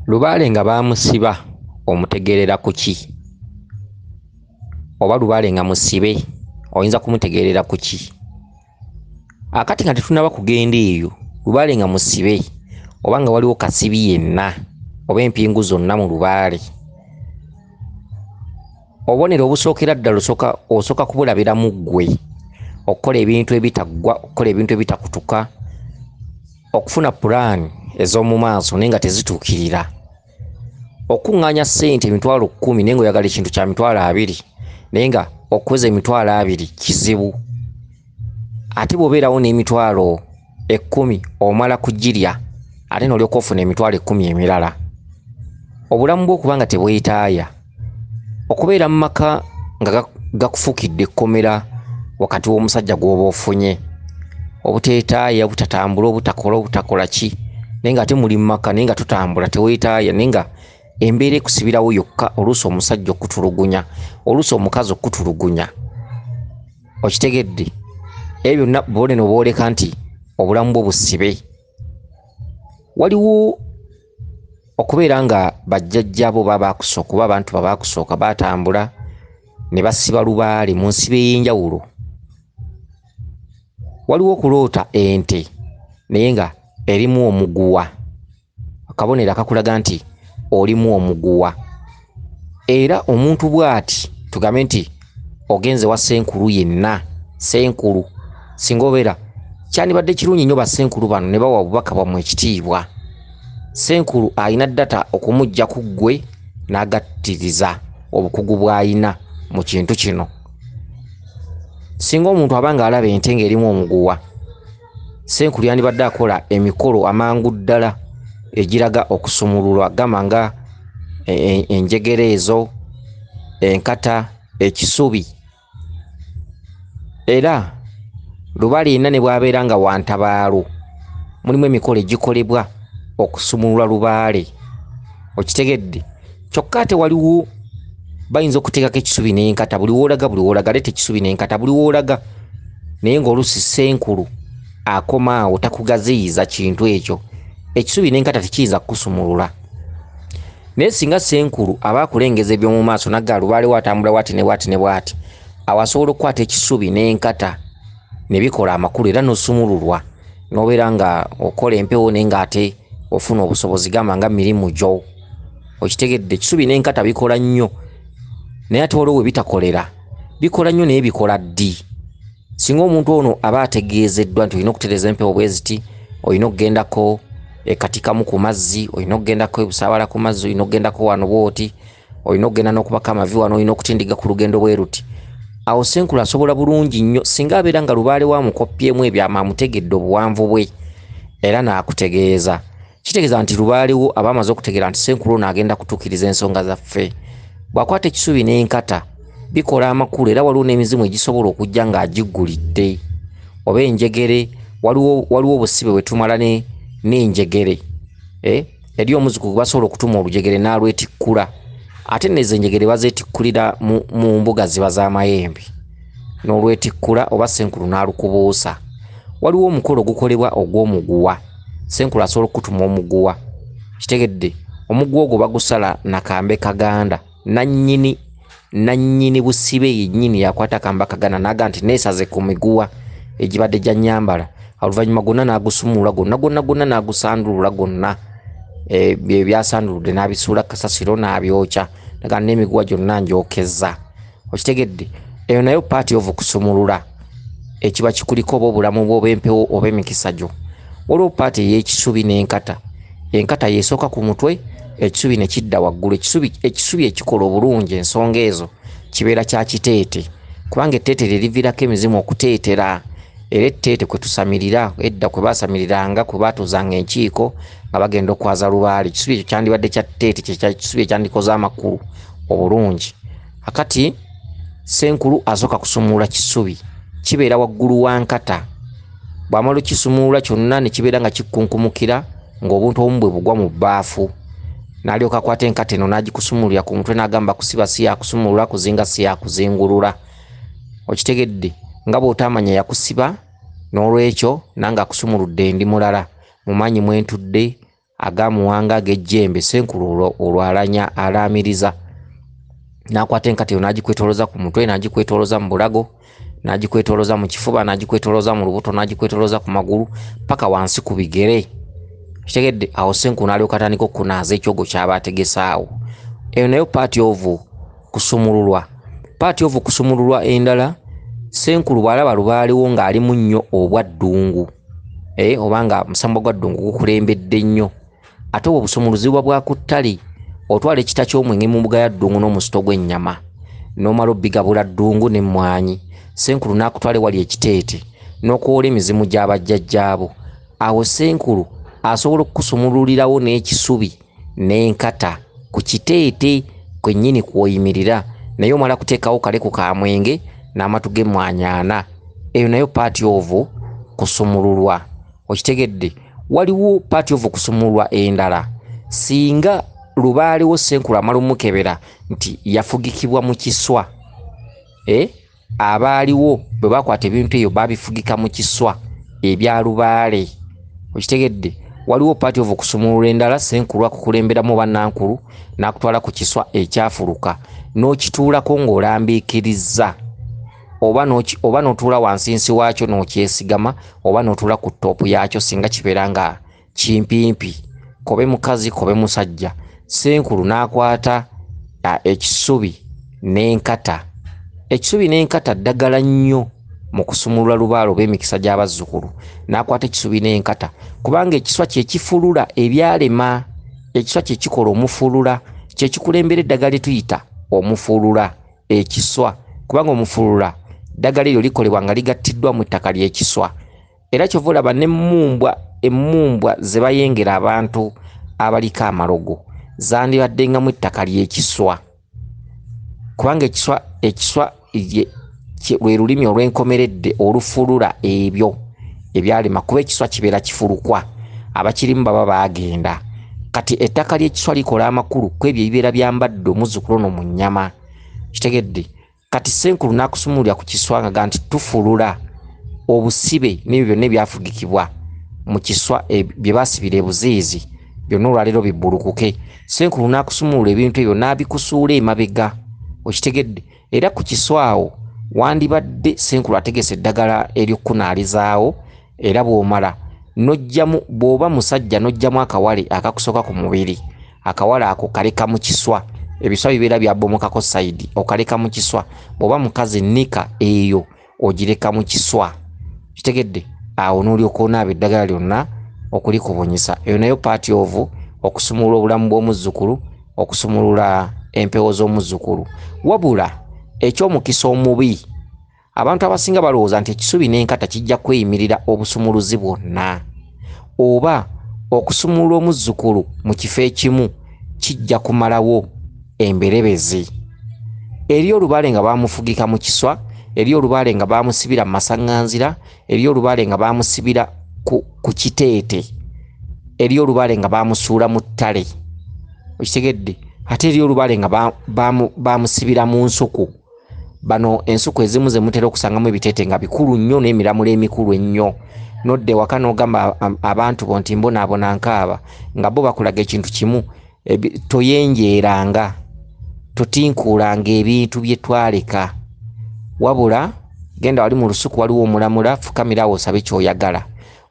Lubaale nga bamusiba omutegeerera ku ki? Oba Lubaale nga musibe oyinza kumutegeerera ku ki? Akati nga tetunnaba kugenda eyo, Lubaale nga musibe oba nga waliwo kasibi yenna oba empingu zonna mu Lubaale, obubonero obusookera ddala osooka kubulabiramu ggwe, okukola ebintu ebitaggwa, okukola ebintu ebitakutuka, okufuna pulaani ez'omu maaso naye nga tezituukirira, okuŋŋaanya ssente emitwalo 10 naye ng'oyagala ekintu kya mitwalo 20 naye nga okuweza emitwalo 20 kizibu, ate bw'obeerawo n'emitwalo 10 omala kugirya ate n'olyoka ofuna emitwalo 10 emirala. Obulamu bw'okuba nga tebwetaaya, okubeera mu maka nga gakufuukidde ekkomera wakati w'omusajja gw'oba ofunye, obuteetaaya, obutatambula, obutakola ki, naye nga ate muli mu maka naye nga tutambula teweetaaya, naye nga embeera ekusibirawo yokka, oluusi omusajja okutulugunya, oluusi omukazi okutulugunya. Okitegedde? Ebyo byonna bw'oleno bw'oleka nti obulamu bwo busibe. Waliwo okubeera nga bajjajjaabo baba bakusooka oba abantu baba bakusooka baatambula ne basiba Lubaale mu nsibo ey'enjawulo. Waliwo okuloota ente naye nga erimu omuguwa, akabonero akakulaga nti olimu omuguwa. Era omuntu bw'ati tugambe nti ogenze wa Ssenkulu yenna, Ssenkulu singa obeera kyandibadde kirungi nnyo bassenkulu bano ne bawa obubaka bwammwe ekitiibwa. Ssenkulu alina ddata okumujja ku ggwe n'agattiriza obukugu bw'alina mu kintu kino. Singa omuntu aba nga alaba ente ng'erimu omuguwa, Ssenkulu yandibadde akola emikolo amangu ddala egiraga okusumululwa, gamba nga enjegere ezo, enkata, ekisubi. Era Lubaale yenna ne bw'abeera nga wa ntabaalo, mulimu emikolo egikolebwa okusumulula Lubaale. Okitegedde? Kyokka ate waliwo bayinza okuteekako ekisubi n'enkata buli woolaga leeta ekisubi n'enkata buli woolaga, naye ng'oluusi Ssenkulu akoma awo takugaziyiza kintu ekyo, ekisubi n'enkata tekiyinza kukusumulula. Naye singa Ssenkulu aba akulengeza eby'omu maaso nagga Lubaale watambula bw'ati ne bw'ati ne bw'ati, awo asobola okukwata ekisubi n'enkata ne bikola amakulu era n'osumululwa, n'obeera nga okola empewo naye ng'ate ofuna obusobozi, gamba nga mirimu gyo. Okitegedde? Ekisubi n'enkata bikola nnyo, naye ate waliwo we bitakolera, bikola nnyo naye bikola ddi? Singa omuntu ono aba ategeezeddwa nti olina okutereeza empewo bwe ziti, olina okugendako ekatikamu ku mazzi, olina okugendako ebusaabala ku mazzi, olina okugendako wano bw'oti, olina okugenda n'okubaka amavi wano, olina okutindiga ku lugendo bwe ruti. Awo Ssenkulu asobola bulungi nnyo singa abeera nga Lubaale wamukoppyemu ebyama amutegedde obuwanvu bwe era n'akutegeeza. Kitegeeza nti Lubaale wo aba amaze okutegeera nti Ssenkulu ono agenda kutuukiriza ensonga zaffe. Bw'akwata ekisubi n'enkata bikola amakulu era waliwo n'emizimu egisobola okujja ng'agiggulidde. Oba enjegere, waliwo obusibe bwe tumala n'enjegere. Eri omuzzukulu basobola okutuma olujegere n'alwetikkula, ate nezo enjegere bazeetikkulira mu mbuga ziba z'amayembe, n'olwetikkula oba Ssenkulu n'alukubuusa. Waliwo omukolo ogukolebwa ogw'omuguwa, Ssenkulu asobola okutuma omuguwa. Kitegedde? Omuguwa ogwo bagusala nakambe kaganda, nannyini busibe yennyini yakwata akambe kaganda n'aga nti neesaze ku miguwa egibadde gya nnyambala, oluvannyuma gwonna n'agusumulula gwonna n'agusandulula gwonna, bye byasanduludde n'abisuula kasasiro n'abyokya, naga n'emiguwa gyonna njokeza. Okitegedde? Eyo nayo paati of kusumulula ekiba kikuliko oba obulamu bwo oba empewo oba emikisa gyo. Waliwo paati ey'ekisubi n'enkata. Enkata yeesooka ku mutwe, ekisubi ne kidda waggulu. Ekisubi ekikola obulungi ensonga ezo kibeera kya kiteete, kubanga etteete lye liviirako emizimu okuteetera. Era etteete kwe tusamirira, edda kwe baasamiriranga kwe baatuuzanga enkiiko nga bagenda okwaza Lubaale, ekisubi ekyo kyandibadde kya tteete, kyekisubi ekyandikoze amakulu obulungi. Akati Ssenkulu asooka kusumulula kisubi, kibeera waggulu wa nkata. Bw'amala okisumulula kyonna ne kibeera nga kikunkumukira ng'obuntu obumu bwe bugwa mu bbaafu, n'alyoka akwata enkata eno n'agikusumulira ku mutwe n'agamba kusiba si yakusumulula, kuzinga si yakuzingulula. Okitegedde? Nga bw'otamanya yakusiba, n'olwekyo nange akusumuludde ndi mulala. Mumanyi mwentudde, agamuwanga ag'ejjembe senkulu olwalanya alaamiriza n'akwata enkata eyo n'agikwetoloza ku mutwe, n'agikwetoloza mu bulago, n'agikwetoloza mu kifuba, n'agikwetoloza mu lubuto, n'agikwetoloza ku magulu paka wansi ku bigere. Kitegedde awo senkulu n'alyoka atandika okunaaza ekyogo ky'aba ategesaawo. Eyo nayo paati ovu kusumululwa. Paati ovu kusumululwa endala, senkulu bw'alaba Lubaalewo ng'alimu nnyo obwaddungu, oba nga musambwa gwa ddungu gukulembedde nnyo, ate obwo busumuluzibwa bwa ku ttale. Otwala ekita ky'omwenge mu mbuga ya ddungu n'omusito gw'ennyama n'omala obbigabula ddungu n'emmwanyi, senkulu n'akutwale wali ekiteete n'okuwola emizimu gy'abajjajjaabo. Awo senkulu asobola okukusumululirawo n'ekisubi n'enkata ku kiteete kwennyini kw'oyimirira, naye omala kuteekawo kaleku ka mwenge n'amatu g'emmwanyi 4. Eyo nayo paati ovu kusumululwa. Okitegedde? Waliwo paati ovu kusumululwa endala. Singa Lubaalewo senkulu amala omukebera nti yafugikibwa mu kiswa, abaaliwo bwe bakwata ebintu eyo babifugika mu kiswa ebya Lubaale. Okitegedde? Waliwo paati ovu kusumulula endala, senkulu akukulemberamu bannankulu n'akutwala ku kiswa ekyafuluka n'okituulako ng'olambiikirizza, oba n'otuula wansinsi waakyo n'okyesigama, oba n'otuula ku ttoopu yaakyo singa kibeera nga kimpimpi, kobe mukazi kobe musajja. Senkulu n'akwata ekisubi n'enkata. Ekisubi n'enkata ddagala nnyo mu kusumulula Lubaale oba emikisa gy'abazzukulu. N'akwata ekisubi n'enkata kubanga ekiswa kye kifulula ebyalema. Ekiswa kye kikola omufulula, kye kikulembera eddagala lye tuyita omufulula ekiswa, kubanga omufulula ddagala eryo likolebwa nga ligattiddwa mu ttaka ly'ekiswa. Era kyova olaba emmumbwa ze bayengera abantu abaliko amalogo zandibaddengamu ettaka ly'ekiswa, kubanga ekiswa lwe lulimi olw'enkomeredde olufulula ebyo ebyalema, kuba ekiswa kibeera kifulukwa, abakirimu baba baagenda. Kati ettaka ly'ekiswa likola amakulu ku ebyo ebibeera byambadde omuzzukulu ono mu nnyama. Kitegedde? Kati senkulu n'akusumulira ku kiswa nga nti tufulula obusibe n'ebyo byonna ebyafugikibwa mu kiswa bye baasibira ebuziizi byonna olwaleero bibbulukuke. Senkulu n'akusumulula ebintu ebyo n'abikusuula emabega. Okitegedde? Era ku kiswa awo wandibadde senkulu ategese eddagala ery'okkunaalizaawo, era bw'omala n'ojjamu, bw'oba musajja n'ojjamu akawale akakusooka ku mubiri. Akawale ako kaleka mu kiswa, ebiswa bibeera byabomokako sayidi, okaleka mu kiswa. Bw'oba mukazi nika eyo ogireka mu kiswa. Kitegedde? Awo n'olyoka onaaba eddagala lyonna okulikubunyisa. Eyo nayo paati ovu okusumulula obulamu bw'omuzzukulu, okusumulula empewo z'omuzzukulu. Wabula eky'omukisa omubi, abantu abasinga balowooza nti ekisubi n'enkata kijja kweyimirira obusumuluzi bwonna, oba okusumulula omuzzukulu mu kifo ekimu kijja kumalawo emberebezi. Eri Olubaale nga baamufugika mu kiswa, eri Olubaale nga baamusibira mu masaŋŋanzira, eri Olubaale nga baamusibira ku kiteete, eri Olubaale nga baamusuula mu ttale. Okitegedde? Ate eri Olubaale nga baamusibira mu nsuku. Bano ensuku ezimu ze mutera okusangamu ebiteete nga bikulu nnyo n'emiramula emikulu ennyo. Nodde waka n'ogamba abantu bo nti mbonaabona nkaaba, nga bo bakulaga ekintu kimu, toyenjeeranga, totinkuulanga ebintu bye twaleka. Wabula genda wali mu lusuku waliwo omulamula, fukamirawo osabe ky'oyagala,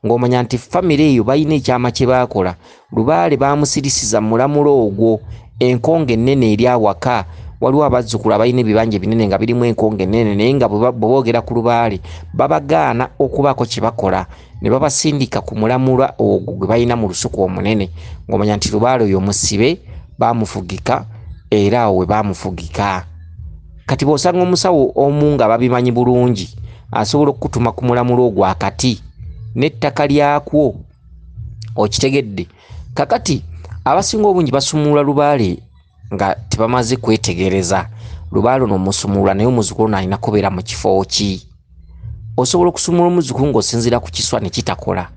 ng'omanya nti famire eyo balina ekyama kye baakola. Lubaale baamusirisiza mulamula ogwo. Enkonge ennene eri awaka, waliwo abazzukulu abalina ebibanja binene nga birimu enkonge ennene, naye nga bwe boogera ku Lubaale babagaana okubaako kye bakola, ne babasindika ku mulamula ogwo gwe balina mu lusuku omunene, ng'omanya nti Lubaale oyo musibe baamufugika, era awo we baamufugika. Kati bw'osanga omusawo omu nga babimanyi bulungi, asobola okukutuma ku mulamula ogwo akati n'ettaka lyakwo. Okitegedde? Kakati abasinga obungi basumulula Lubaale nga tebamaze kwetegereza. Lubaale ono musumulula naye omuzzukulu ono alina kubeera mu kifo ki? Osobola okusumulula omuzzukulu ng'osinziira ku kiswa ne kitakola.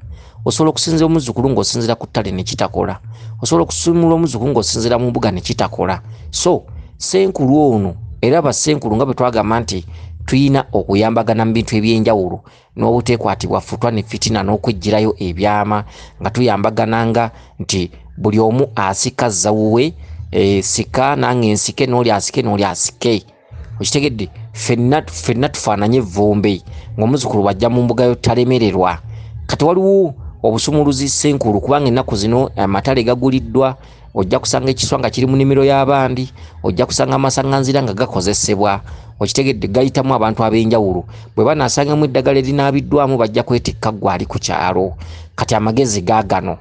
Osobola okusinziira omuzzukulu ng'osinziira ku ttale ne kitakola. Osobola okusumulula omuzzukulu ng'osinziira mu mbuga ne kitakola. So senkulu ono, era bassenkulu nga bwe twagamba nti tuyina okuyambagana mu bintu eby'enjawulo n'obuteekwatibwa ffutwa ne fitina n'okwejjirayo ebyama, nga tuyambagananga nti buli omu asika zawuwe sika nange nsike n'oli asike okitegedde ffenna tufaananye evvumbe ng'omuzukulu wajja mu mbuga yo talemererwa. Kati waliwo obusumuluzi Senkulu kubanga ennaku zino amatale gaguliddwa, ojja kusanga ekiswa nga kiri mu nnimiro y'abandi, ojja kusanga amasaŋŋanzira nga gakozesebwa, okitegedde gayitamu abantu ab'enjawulo. Bwe banaasangamu eddagala erinaabiddwamu bajja kwetikka ggwe ali ku kyalo. Kati amagezi gaagano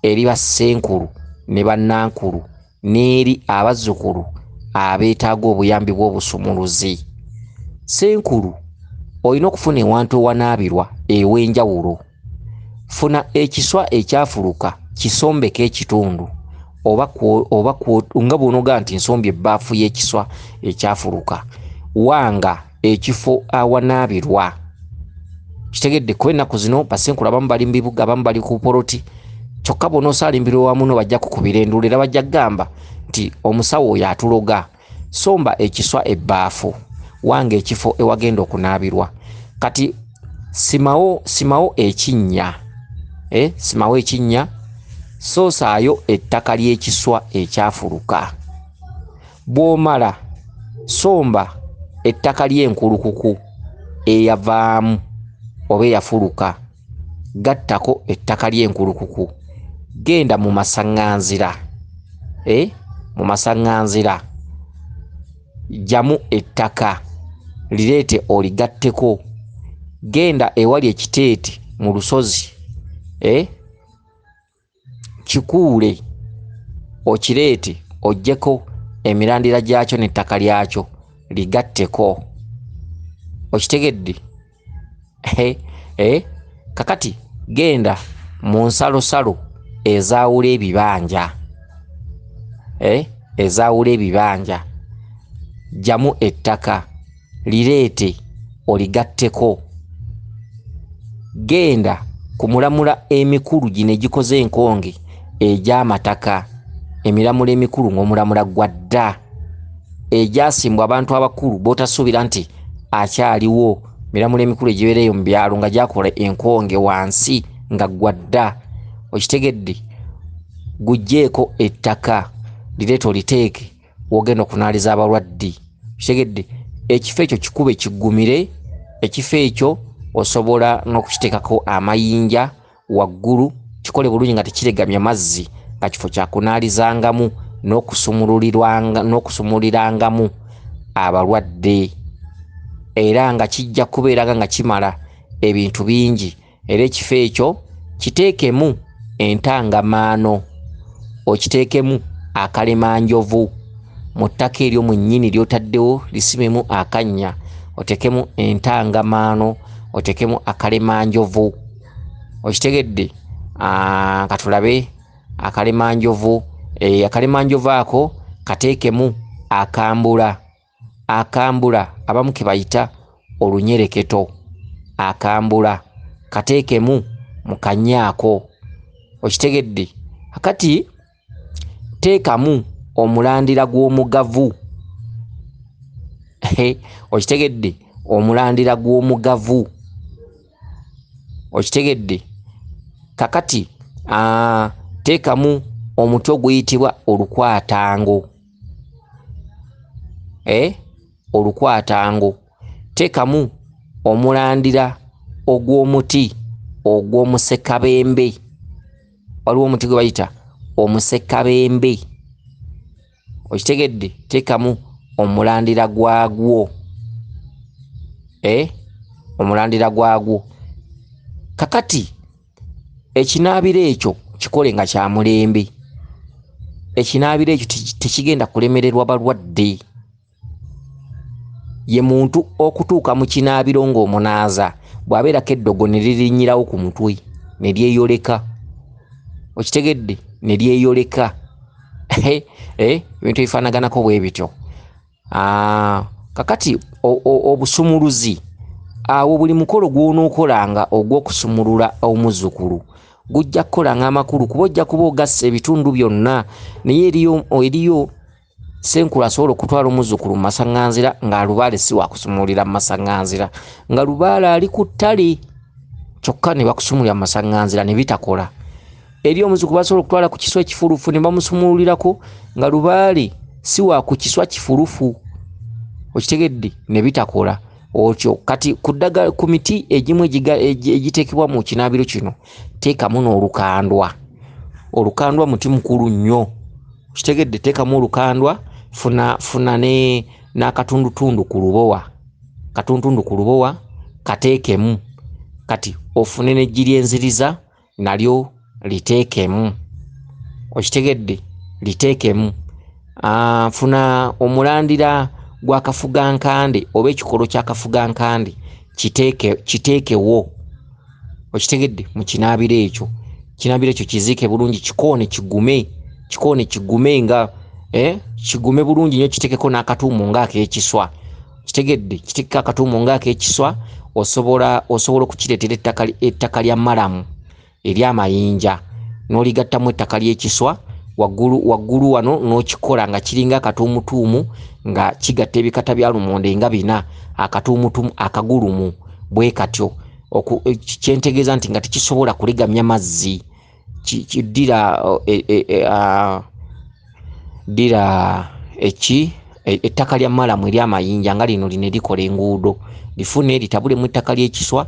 eri bassenkulu ne bannankulu n'eri abazzukulu abeetaaga obuyambi bw'obusumuluzi. Senkulu olina okufuna ewantu ewanaabirwa ew'enjawulo. Funa ekiswa ekyafuluka kisombeko ekitundu oba nga bw'onoga nti nsombye ebbaafu y'ekiswa ekyafuluka wanga ekifo awanaabirwa. Kitegedde kuba ennaku zino bassenkulu abamu bali mu bibuga abamu bali ku poloti kyokka bw'onoosalimbirwa wamu no bajja kukubira enduulu era bajja kugamba nti omusawo oyo atuloga. Somba ekiswa ebbaafu wanga ekifo ewagenda okunaabirwa. Kati simawo ekinnya simawo ekinnya soosaayo ettaka ly'ekiswa ekyafuluka. Bw'omala somba ettaka ly'enkulukuku eyavaamu oba eyafuluka, gattako ettaka ly'enkulukuku, genda mu masaŋŋanzira mu masaŋŋanzira jjamu ettaka lireete oligatteko. Genda ewali ekiteete mu lusozi kikuule okireete oggyeko emirandira gyakyo n'ettaka lyakyo ligatteko. Okitegedde? Kakati genda mu nsalosalo ezaawula ebibanja ezaawula ebibanja, jjamu ettaka lireete oligatteko. Genda ku mulamula emikulu gino egikoze enkonge egy'amataka, emiramula emikulu ng'omulamula gwa dda egyasimbwa abantu abakulu b'otasuubira nti akyaliwo, miramula emikulu egibeereyo mu byalo nga gyakola enkonge wansi nga gwa dda. Okitegedde? Gugjeeko ettaka lireete oliteeke wogenda okunaaliza abalwadde. Okitegedde? Ekifo ekyo kikube kiggumire, ekifo ekyo osobola n'okukiteekako amayinja waggulu, kikole bulungi nga tekiregamya mazzi, nga kifo kyakunaalizangamu n'okusumulirangamu abalwadde, era nga kijja kubeera nga kimala ebintu bingi. Era ekifo ekyo kiteekemu entangamaano, okiteekemu akalemanjovu mu ttaka eryo mwennyini ly'otaddewo lisimemu akannya, oteekemu entangamaano, oteekemu akalemanjovu. Okitegedde? Katulabe akalemanjovu. Akalemanjovu ako kateekemu akambula abamu ke bayita olunyereketo. Akambula kateekemu mu kanyaako. Okitegedde? Akati teekamu omulandira gw'omugavu. Okitegedde? Omulandira gw'omugavu. Okitegedde? Kakati teekamu omuti oguyitibwa olukwatango. Olukwatango. Teekamu omulandira ogw'omuti ogw'omusekabembe. Waliwo omuti gwe bayita omusekabembe. Okitegedde? Teekamu omulandira gwagwo. Omulandira gwagwo. Kakati ekinaabiro ekyo kikole nga kya mulembe. Ekinaabiro ekyo tekigenda kulemererwa balwadde. Ye muntu okutuuka mu kinaabiro ng'omunaaza bw'abeerako eddogo ne lirinnyirawo ku mutwe ne lyeyoleka. Okitegedde? Ne lyeyoleka. Ebintu ebifaanaganako bwe bityo. Kakati obusumuluzi awo buli mukolo gw'onookolanga ogw'okusumulula omuzzukulu gujja kukolanga amakulu kuba ojja kuba ogassa ebitundu byonna, naye eriyo Senkulu asobola okutwala omuzzukulu mu masaŋŋanzira nga Lubaale si wakusumulira mu masaŋŋanzira, nga Lubaale ali ku ttale kyokka ne bakusumulira mu masaŋŋanzira ne bitakola. eri omuzukulu basobola okutwala ku kiswa kifurufu ne bamusumululirako nga Lubaale si wa ku kiswa kifurufu. Okitegedde ne bitakola otyo. Kati kuddaga ku miti egimu egitekebwa mu kinaabiro kino teekamu n'olukandwa. Olukandwa muti mukulu nnyo. Okitegedde, teekamu olukandwa, funa n'akatundutundu ku lubowa. Katundutundu ku lubowa kateekemu. Kati ofune n'eggi ly'enziriza nalyo liteekemu. Okitegedde, liteekemu. Funa omulandira gwa kafugankande oba ekikolo kya kafugankande kiteekewo. Okitegedde, mu kinaabiro ekyo. Kinaabiro ekyo kiziike bulungi, kikoone kigume nga kigume bulungi nnyo, kiteekeko n'akatuumo ng'ak'ekiswa. Kitegedde, kiteekeko akatuumo ng'ak'ekiswa. Osobola okukireetera ettaka lya malamu ery'amayinja n'oligattamu ettaka ly'ekiswa waggulu wano n'okikola nga kiringa akatuumutuumu nga kigatta ebikata bya lumonde nga 4, akatuumutuumu akagulumu bwe katyo. Kyentegeeza nti nga tekisobola kulegamya mazzi, ddira ettaka lya malamu ery'amayinja nga lino likola enguudo, lifune litabulemu ettaka ly'ekiswa,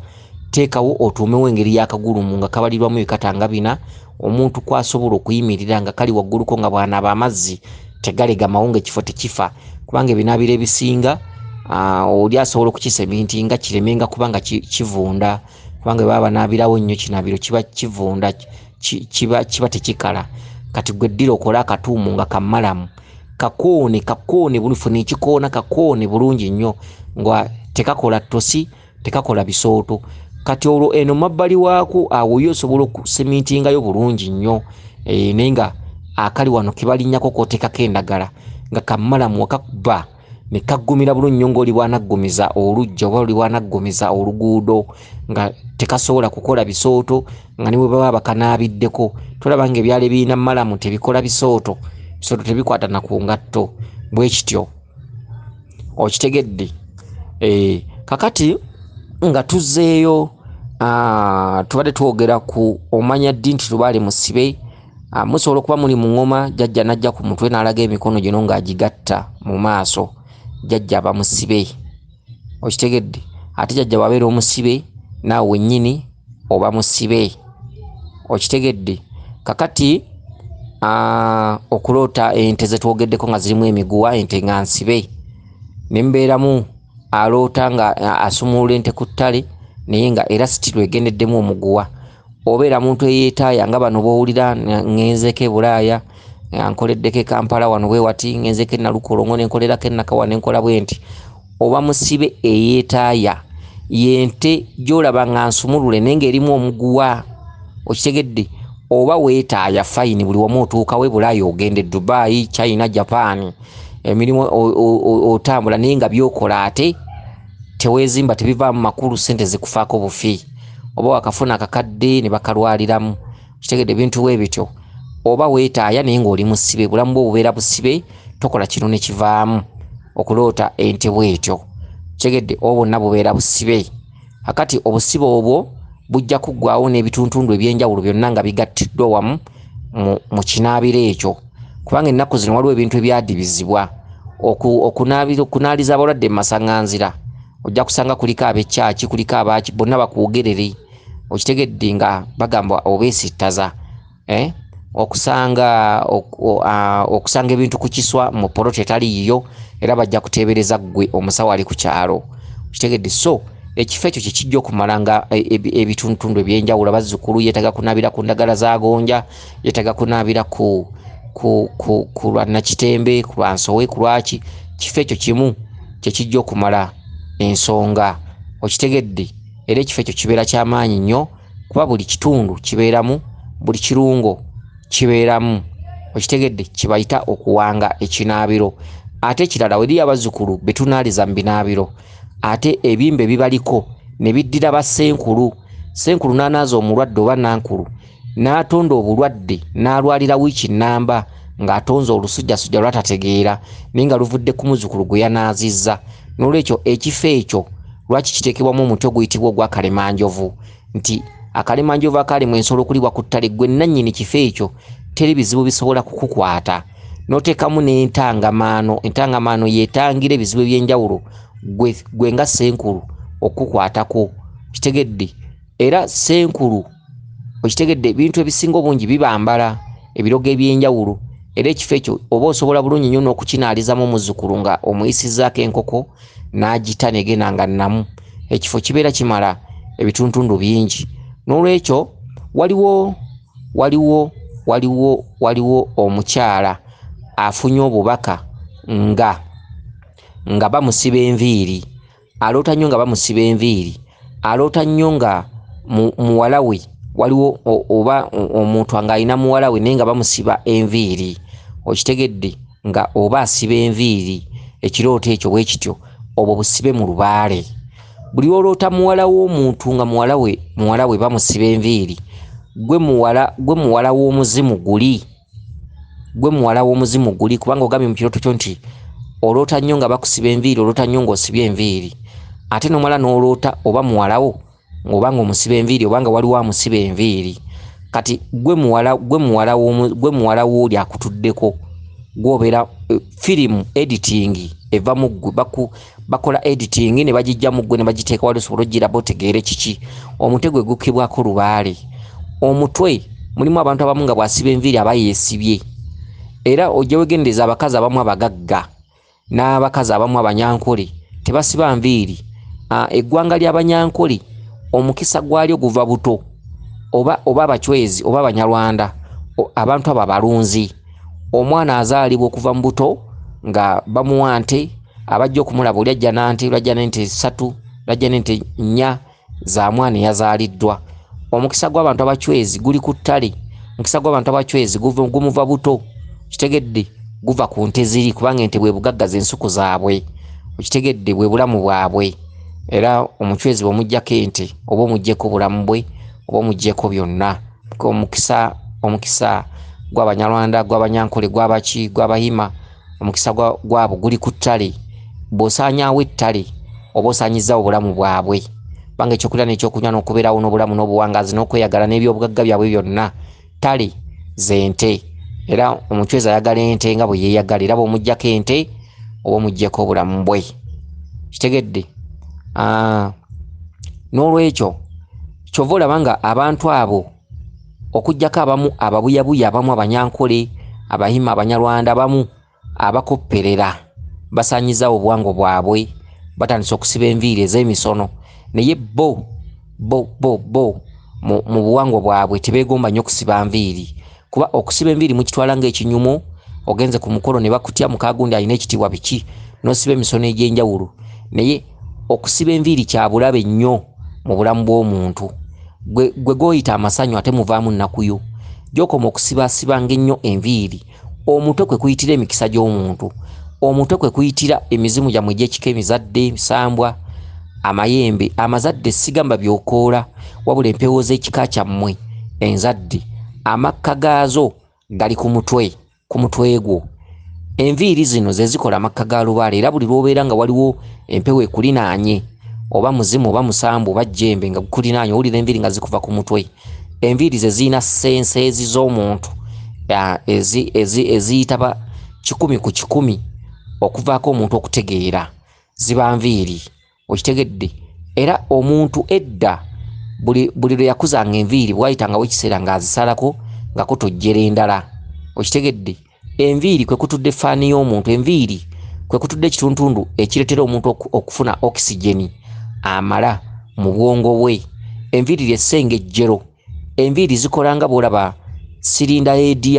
teekawo otuumewo engeri y'akagulumu nga kabalirwamu ebikata nga 4, omuntu kwasobola okuyimirira nga kali wagguluko nga bw'anaaba amazzi tegalegamawo ng'ekifo tekifa. Kubanga ebinaabiro ebisinga oli asobola okukisemintinga kiremenga kubanga kivunda, kubanga baba banaabirawo nnyo kinaabiro kiba kivunda, kiba tekikala. Kati gwe ddira okola akatuumu nga kamalamu kakoone bulufuna ekikoona kakoone bulungi nnyo nga tekakola ttosi, tekakola bisooto. Kati olwo eno mabbali waako awo yo osobola okusemintingayo bulungi nnyo, naye nga akali wano kebalinnyako kooteekako endagala nga kamalamu wakakuba ne kaggumira bulungi nnyo ng'oli bwanaggumiza oluggya oba oli bwanaggumiza oluguudo nga tekasobola kukola bisooto, nga ne bwe baba bakanaabiddeko tolaba nga ebyalo ebirina malamu tebikola bisooto tebikwata na ku ngatto bwe kityo. Okitegedde. Kakati nga tuzzeeyo tubadde twogera ku omanya ddi nti Lubaale musibe. Musobola okuba muli mu ngoma, jjajja n'ajja ku mutwe n'alaga emikono gino ng'agigatta mu maaso, jjajja aba musibe. Okitegedde, ate jjajja bw'abeera omusibe naawe wennyini oba musibe. Okitegedde. Kakati okuloota ente ze twogeddeko nga zirimu emiguwa, ente nga nsibe, ne mbeeramu aloota nga asumulula ente ku ttale naye nga era sitiru egendeddemu omuguwa. Obeera muntu eyeetaaya nga bano b'owulira ngenzeko e Bulaaya, nkoleddeko e Kampala wano bwe wati, ngenzeko e Nalukolongo ne nkolerako e Nakawa ne nkola bwe nti. Oba musibe eyeetaaya, yente gy'olaba nga nsumulule naye ng'erimu omuguwa. Okitegedde. Oba weetaaya fayini buli wamu otuukawo e Bulaaya ogende Dubai, China, Japan, emirimu otambula naye nga byokola ate teweezimba, tebivaamu makulu, ssente zikufaako bufi. Oba wakafuna akakadde ne bakalwaliramu. Kitegedde ebintu bwe bityo. Oba weetaaya naye ng'oli musibe, bulamu bwo bubeera busibe, tokola kino ne kivaamu okuloota ente bwetyo. Kitegedde, obwo bwonna bubeera busibe. Kakati obusibe obwo bujja kuggwaawo n'ebituntundu ebyenjawulo byonna nga bigattiddwa wamu mu kinaabiro ekyo. Kubanga ennaku zino waliwo ebintu ebyadibizibwa. Okunaaliza abalwadde mu masaŋŋanzira ojja kusanga kuliko ab'ekyaki, kuliko abaaki, bonna bakwogerere. Okitegedde nga bagamba obeesittaza. Okusanga ebintu ku kiswa mu polo tetaliiyo era bajja kuteebereza ggwe omusawo ali ku kyalo. Okitegedde. So ekifo ekyo kye kijja okumala nga ebituntundu ebyenjawulo. Abazzukulu yeetaga kunaabira ku ndagala za gonja, yeetaga kunaabira ku lwa Nakitembe, ku lwa Nsowe, ku lwaki. Kifo ekyo kimu kye kijja okumala ensonga. Okitegedde. Era ekifo ekyo kibeera ky'amaanyi nnyo kuba buli kitundu kibeeramu, buli kirungo kibeeramu. Okitegedde, kibayita okuwanga ekinaabiro. Ate ekirala weri abazzukulu betunaaliza mu binaabiro, ate ebimbe bibaliko ne biddira bassenkulu. Senkulu n'anaaza omulwadde oba nankulu n'atonda obulwadde n'alwalira wiiki nnamba ng'atonze olusujjasujja lwatategeera naye nga luvudde ku muzzukulu gwe yanaazizza. N'olwekyo ekifo ekyo lwaki kiteekebwamu omuti oguyitibwa ogwa kalemanjovu nti akalemanjoovu akali mu ensolo okulibwa ku ttale gwe nannyini kifo ekyo teri bizibu bisobola kukukwata n'oteekamu entangamaano yeetangira ebizibu eby'enjawulo gwe nga senkulu okukwatako kitegedde era senkulu okitegedde ebintu ebisinga obungi bibambala ebirogo eby'enjawulo era ekifo ekyo oba osobola bulungi nnyo n'okukinaalizamu omuzzukulu nga omuyisizaako enkoko n'agita negenda nga nnamu ekifo kibeera kimala ebituntundu bingi n'olwekyo waliwo omukyala afunye obubaka nga bamusiba enviiri aloota nnyo nga bamusiba enviiri aloota nnyo nga muwala we waliwo oba omuntu nga alina muwala we naye nga bamusiba enviiri okitegedde nga oba asiba enviiri ekirooto ekyo bwe kityo obwo busibe mu Lubaale buli oloota muwala w'omuntu nga muwala we bamusiba enviiri gwe muwala w'omuzimu guli kubanga ogambye mu kirooto kyo nti oloota nnyo nga bakusiba enviiri oloota nnyo ng'osibye enviiri ate n'omala n'oloota oba muwalawo oba ng'omusiba enviiri oba nga waliwo amusiba enviiri kati gwe muwala w'oli akutuddeko gwobeera firimu editing eva mu ggwe bakola editing ne bagijja mu ggwe ne bagiteeka wali osobola ogiraba otegeere kiki omutwe gwe gukkibwako Lubaale omutwe mulimu abantu abamu nga bw'asiba enviiri aba yeesibye era ojja wegendereza abakazi abamu abagagga n'abakazi abamu abanyankole tebasiba nviiri eggwanga ly'abanyankole omukisa gwalyo guva buto oba abachwezi oba abanyarwanda abantu abo abalunzi omwana azaalibwa okuva mu buto nga bamuwa nte abajja okumulaba oli ajja nante n'ente 3 lajja n'ente 4 za mwana eyazaaliddwa omukisa gw'abantu abachwezi guli ku ttale omukisa gw'abantu abachwezi gumuva buto kitegedde guva ku nte ziri kubanga ente bwe bugaggaza ensuku zaabwe kitegedde bwe bulamu bwabwe era omuchwezi bw'omuggyako ente oba omuggyeko obulamu bwe oba omuggyeko byonna omukisa gw'abanyarwanda gw'abanyankole gw'abaki gw'abahima omukisa gwabo guli ku ttale bw'osaanyaawo ettale oba osaanyizaawo obulamu bwabwe banga ekyokulya n'ekyokunywa n'okubeerawo n'obulamu n'obuwangazi n'okweyagala n'ebyobugagga byabwe byonna ttale z'ente era omuchwezi ayagala ente nga bwe yeeyagala era bw'omuggyako ente oba omuggyeko obulamu bwe kitegedde n'olwekyo kyova olaba nga abantu abo okuggyako abamu ababuyabuya abamu abanyankole abahima abanyarwanda abamu abakopperera basaanyizaawo obuwango bwabwe batandise okusiba enviiri ez'emisono naye bo mu buwango bwabwe tebeegomba nnyo okusiba nviiri kuba okusiba enviiri mukitwala ng'ekinyumo ogenze ku mukolo ne bakutya mukaagundi alina ekitiibwa biki n'osiba emisono egy'enjawulo naye okusiba enviiri kya bulabe nnyo mu bulamu bw'omuntu gwe goyita amasanyu ate muvaamu nnakuyo gyokoma okusibaasibanga ennyo enviiri omutwe kwe kuyitira emikisa gy'omuntu omutwe kwe kuyitira emizimu gyamwe egy'ekika emizadde emisambwa amayembe amazadde sigamba byokoola wabula empewo z'ekika kyammwe enzadde amakka gaazo gali ku mutwe gwo enviiri zino ze zikola amakka ga Lubaale era buli lw'obeera nga waliwo empewo ekulinaanye oba muzimu oba musambu oba jjembe nga gukulinaanye owulira enviiri nga zikuva ku mutwe enviiri ze zirina senseezi z'omuntu eziyitaba 100 ku 100 okuvaako omuntu okutegeera ziba nviiri okitegedde era omuntu edda buli lwe yakuzanga enviiri bwayitangawo ekiseera ng'azisalako nga kutojjera endala okitegedde enviiri kwe kutudde faani y'omuntu enviiri kwe kutudde ekituntundu ekireetera omuntu okufuna okisigeni amala mu bwongo bwe enviiri ly'essengejjero enviiri zikola nga bw'olaba sirinda heedi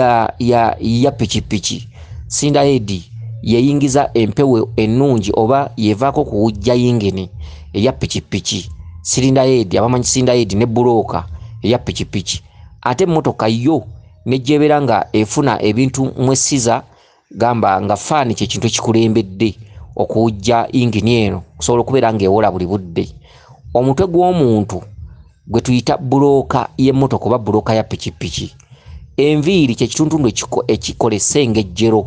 ya pikipiki sirinda heedi yeyingiza empewo ennungi oba yevaako kuwujja yingini eya pikipiki sirinda heedi abamanyi sirinda heedi ne bulooka eya pikipiki ate emmotoka yo nejjebeera nga efuna ebintu mwesiza gamba nga faani kyekintu ekikulembedde okuwujja yingini eno okusobola okubeera ng'ewola buli budde omutwe gw'omuntu gwe tuyita bulooka y'emmotoka oba bulooka ya pikipiki enviiri kyekituntundu ekikola essengejjero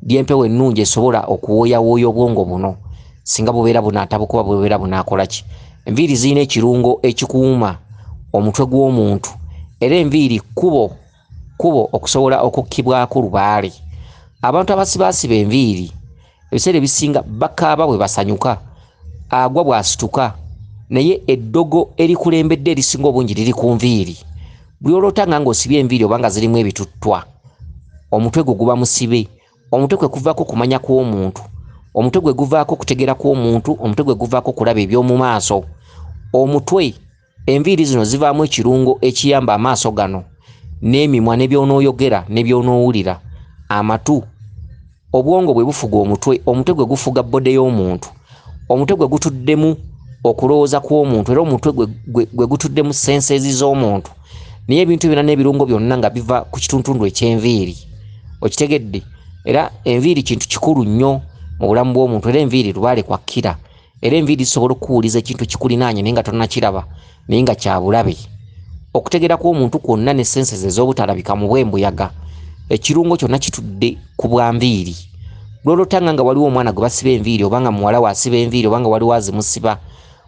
ly'empewo ennungi esobola okuwooyawooya obwongo buno singa bubeera bunaatabukuba bubeera bunaakola ki enviiri zirina ekirungo ekikuuma omutwe gw'omuntu era enviiri kubo okusobola okukkibwako Lubaale. Abantu abasibaasiba enviiri ebiseera ebisinga bakaaba bwe basanyuka, agwa bw'asituka, naye eddogo erikulembedde erisinga obungi liri ku nviiri. Buli olwotanga ng'osibye enviiri obanga zirimu ebituttwa, omutwe gwe guba musibe. Omutwe kwe kuvaako kumanya kw'omuntu, omutwe gwe guvaako kutegera kw'omuntu, omutwe gwe guvaako kulaba eby'omu maaso. Omutwe, enviiri zino zivaamu ekirungo ekiyamba amaaso gano n'emimwa ne by'onooyogera ne by'onoowulira. Amatu, obwongo bwe bufuga omutwe, omutwe gwe gufuga bbode y'omuntu, omutwe gwe gutuddemu okulowooza kw'omuntu era omutwe gwe gutuddemu senses z'omuntu. Naye ebintu byonna n'ebirungo byonna nga biva ku kituntundu eky'enviiri. Okitegedde? Era enviiri kintu kikulu nnyo mu bulamu bw'omuntu, era enviiri Lubaale kwa kkira. Era enviiri zisobola okuwuliza ekintu kikulinaanye naye nga tonnakiraba naye nga kya bulabe. Okutegera kw'omuntu kwonna ne senses ez'obutalabika mu bw'embuyaga, ekirungo kyonna kitudde ku bwanviiri. Lwolotanga nga waliwo omwana gwe basiba enviiri obanga muwala wasiba enviiri obanga waliwo azimusiba,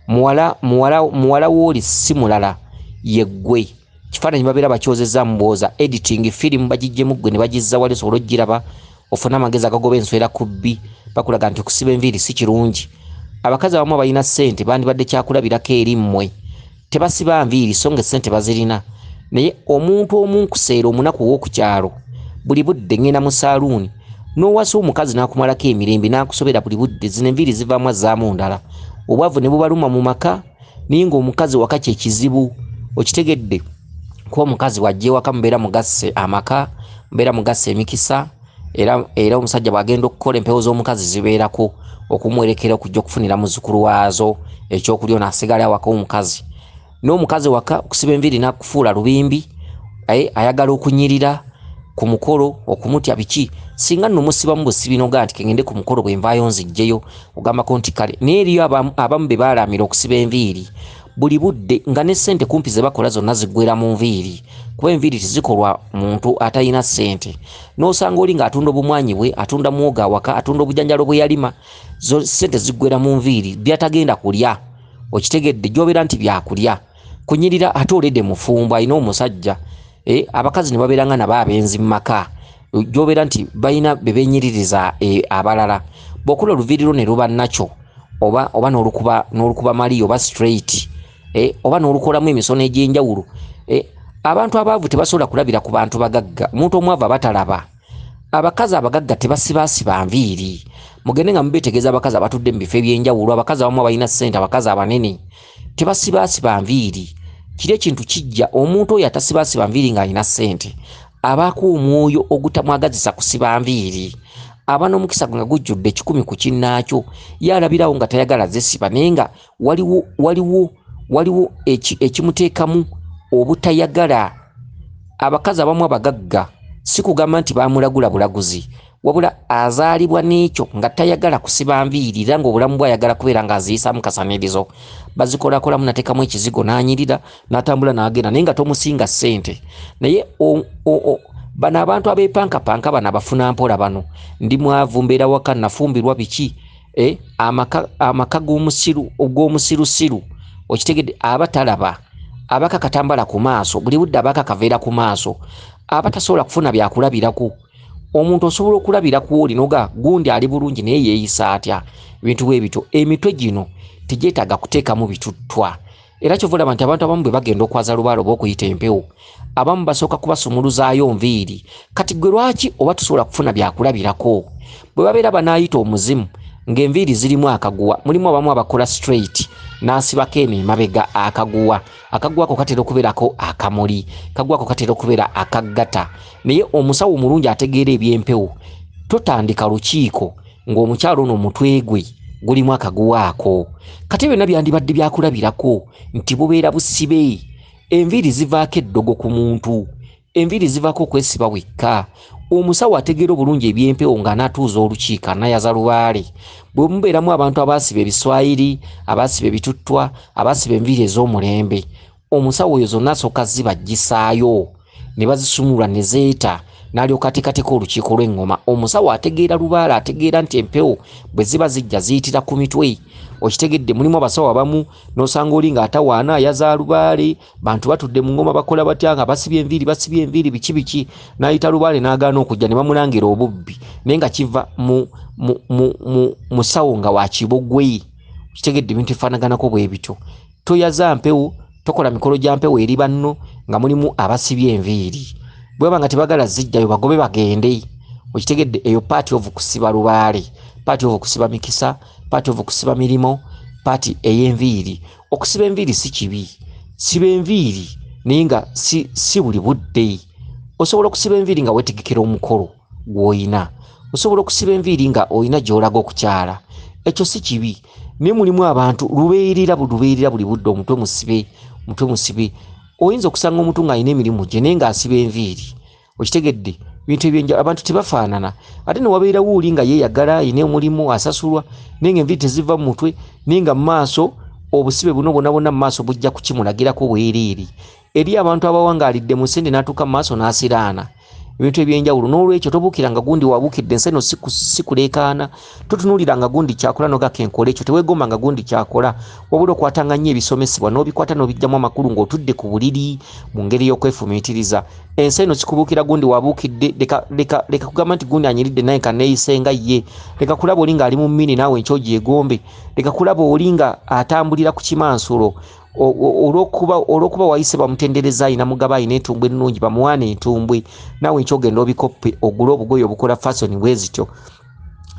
muwala w'oli si mulala yeggwe. Kifaananyi babeera bakyozezza mubooza editing firimu bagijjemu ggwe ne bagizza wali osobola ogiraba ofuna amagezi agagoba enswera ku bbi. Bakulaga nti okusiba enviiri si kirungi. Abakazi abamu abalina ssente bandibadde kyakulabirako eri mmwe, tebasiba nviiri so nga essente bazirina. Naye omuntu omunkuseera omunaku ow'okukyalo buli budde ngenda mu saaluuni n'owasa omukazi n'akumalako emirembe n'akusobera buli budde, zino enviiri zivaamu azzaamu ndala. Obwavu ne bubaluma mu maka naye ng'omukazi waka kye kizibu. Okitegedde? Kuba omukazi wajja ewaka mubeera mugasse amaka, mubeera mugasse emikisa, era omusajja bw'agenda okukola empewo z'omukazi zibeerako okumwerekera okujja okufunira muzzukulu waazo ekyokulya n'asigala awaka omukazi. N'omukazi waka okusiba enviiri n'akufuula lubimbi, ayagala okunyirira ku mukolo okumutya biki. Singa nno musiba mu busibi noga nti kengende ku mukolo bwe nvaayo nzijjeyo ogambako nti kale. Naye eriyo abamu be baalaamira okusiba enviiri buli budde nga ne ssente kumpi ze bakola zonna ziggwera mu nviiri, kuba enviiri tezikolwa muntu atalina ssente. N'osanga oli ng'atunda obumwanyi bwe, atunda mwogo awaka, atunda obujanjalo bwe yalima, zo ssente ziggwera mu nviiri byatagenda kulya. Okitegedde? Gy'obeera nti byakulya kunyirira ate oledde mufumbo alina omusajja. Abakazi ne babeera nga nabo abenzi mu maka, gy'obeera nti balina be beenyiririza abalala. Bw'okola oluviiri lwo ne luba nakyo oba n'olukuba mali oba straight, oba n'olukolamu emisono egy'enjawulo, abantu abaavu tebasobola kulabira ku bantu bagagga. Omuntu omwavu abatalaba. Abakazi abagagga tebasibaasiba nviiri. Mugende nga mubeetegeeza abakazi abatudde mu bifo eby'enjawulo, abakazi abamu abalina ssente, abakazi abanene tebasibaasiba nviiri. Kiri ekintu kijja, omuntu oyo atasibaasiba nviiri ng'alina ssente abaako omwoyo ogutamwagazisa kusiba nviiri. Aba n'omukisa nga gujjudde 100 ku kinnaakyo, yalabirawo nga tayagala zesiba naye nga waliwo ekimuteekamu obutayagala. Abakazi abamu abagagga si kugamba nti bamulagula bulaguzi, wabula azaalibwa n'ekyo nga tayagala kusiba nviiri era ng'obulamu bw'ayagala kubeera ng'aziyisaamu kasanirizo. Bazikolakolamu nateekamu ekizigo n'anyirira n'atambula n'agenda naye nga tomusinga ssente. Naye bano abantu abeepankapanka bano abafuna mpola bano, ndi mwavu mbeera waka nafumbirwa biki, amaka g'omusirusiru. Okitegedde? Abatalaba, abakakatambala ku maaso buli budde abakakaveera ku maaso, abatasobola kufuna byakulabirako. Omuntu osobola okulabira ku oli noga gundi ali bulungi naye yeeyisa atya. Ebintu bwe bityo emitwe gino tegyetaaga kuteekamu bituttwa. Era kyovulaba nti abantu abamu bwe bagenda okwaza Lubaale oba okuyita empewo, abamu basooka kubasumuluzaayo nviiri. Kati gwe lwaki oba tusobola kufuna byakulabirako? Bwe babeera banaayita omuzimu ng'enviiri zirimu akaguwa, mulimu abamu abakola straight n'asibako eno emabega akaguwa. Akaguwa ako katera okubeerako akamuli, akaguwa ako katera okubeera akaggata. Naye omusawo omulungi ategeera eby'empewo totandika lukiiko ng'omukyalo ono omutwe gwe gulimu akaguwa ako. Kati byonna byandibadde byakulabirako nti bubeera busibe. Enviiri zivaako eddogo ku muntu, enviiri zivaako okwesiba wekka. Omusawo ategeera obulungi eby'empewo ng'anaatuuza olukiiko anayaza Lubaale. Bwe mubeeramu abantu abaasiba ebiswayiri, abaasiba ebituttwa, abaasiba enviiri ez'omulembe, omusawo oyo zonna asooka zibaggisaayo ne bazisumulwa ne zeeta n'alyoka ateekateeka olukiiko lw'eŋŋoma. Omusawo ategeera Lubaale, ategeera nti empewo bwe ziba zijja ziyitira ku mitwe. Okitegedde, mulimu abasawo abamu n'osanga oli ng'atawaana ayaza Lubaale, bantu batudde mu ŋŋoma bakola batya nga basibye enviiri biki n'ayita Lubaale n'agaana okujja ne bamulangira obubbi naye nga kiva mu musawo nga wa kibogwe. Okitegedde, ebintu ebifaanaganako bwe bityo. Toyaza mpewo, tokola mikolo gya mpewo eri banno nga mulimu abasibye enviiri. Bwe baba nga tebagala zijjayo bagobe bagende. Okitegedde, eyo paati of kusiba Lubaale, paati of kusiba mikisa, paati of kusiba mirimo, paati ey'enviiri. Okusiba enviiri si kibi, siba enviiri naye nga si buli budde. Osobola okusiba enviiri nga weetegekera omukolo gw'oyina, osobola okusiba enviiri nga oyina gy'olaga okukyala, ekyo si kibi. Naye mulimu abantu lubeerera buli budde omutwe musibe. Oyinza okusanga omuntu ng'alina emirimu gye naye ng'asiba enviiri. Okitegedde, bintu ebyenjawulo, abantu tebafaanana. Ate ne wabeerawo oli nga yeeyagala, ayina omulimu, asasulwa naye nga enviiri teziva mu mutwe, naye nga mu maaso obusibe buno bonna mu maaso bujja kukimulagirako bwereere. Eri abantu abawangaalidde mu ssente n'atuuka mu maaso n'asiraana. Ebintu ebyenjawulo. N'olwekyo tobuukiranga gundi wabuukidde enseno si kuleekaana. Totunuuliranga gundi kyakola n'ogakenkola ekyo. Teweegombanga gundi kyakola. Wabula okwatanga nnyo ebisomesebwa n'obikwata n'obijjamu amakulu ng'otudde ku buliri mu ngeri y'okwefumiitiriza. Enseno sikubuukira gundi wabuukidde. Leka kugamba nti gundi anyiridde naye ka neeyisenga ye. Leka kulaba oli ng'ali mu mmini naawe enkyo gyegombe. Leka kulaba oli nga atambulira ku kimansulo. Olw'okuba wayise bamutendereza ayina mugaba ayina entumbwe ennungi bamuwaana entumbwe naawe ekyogenda obikoppe ogula obugoye obukola fasoni bwe zityo.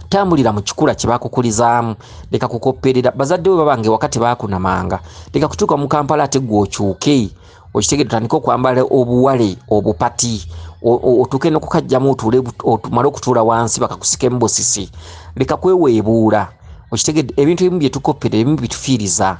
Tambulira mu kikula kye baakukulizaamu. Leka kukopperera. Bazadde we babange wakati baakunamanga. Leka kutuuka mu Kampala ate gwe okyuke. Okitegedde, otandika okwambala obuwale obupati otuuke n'okukajjamu otumale okutuula wansi bakakusikemu bosisi. Leka kweweebuula. Okitegedde, ebintu ebimu bye tukoppera ebimu bitufiiriza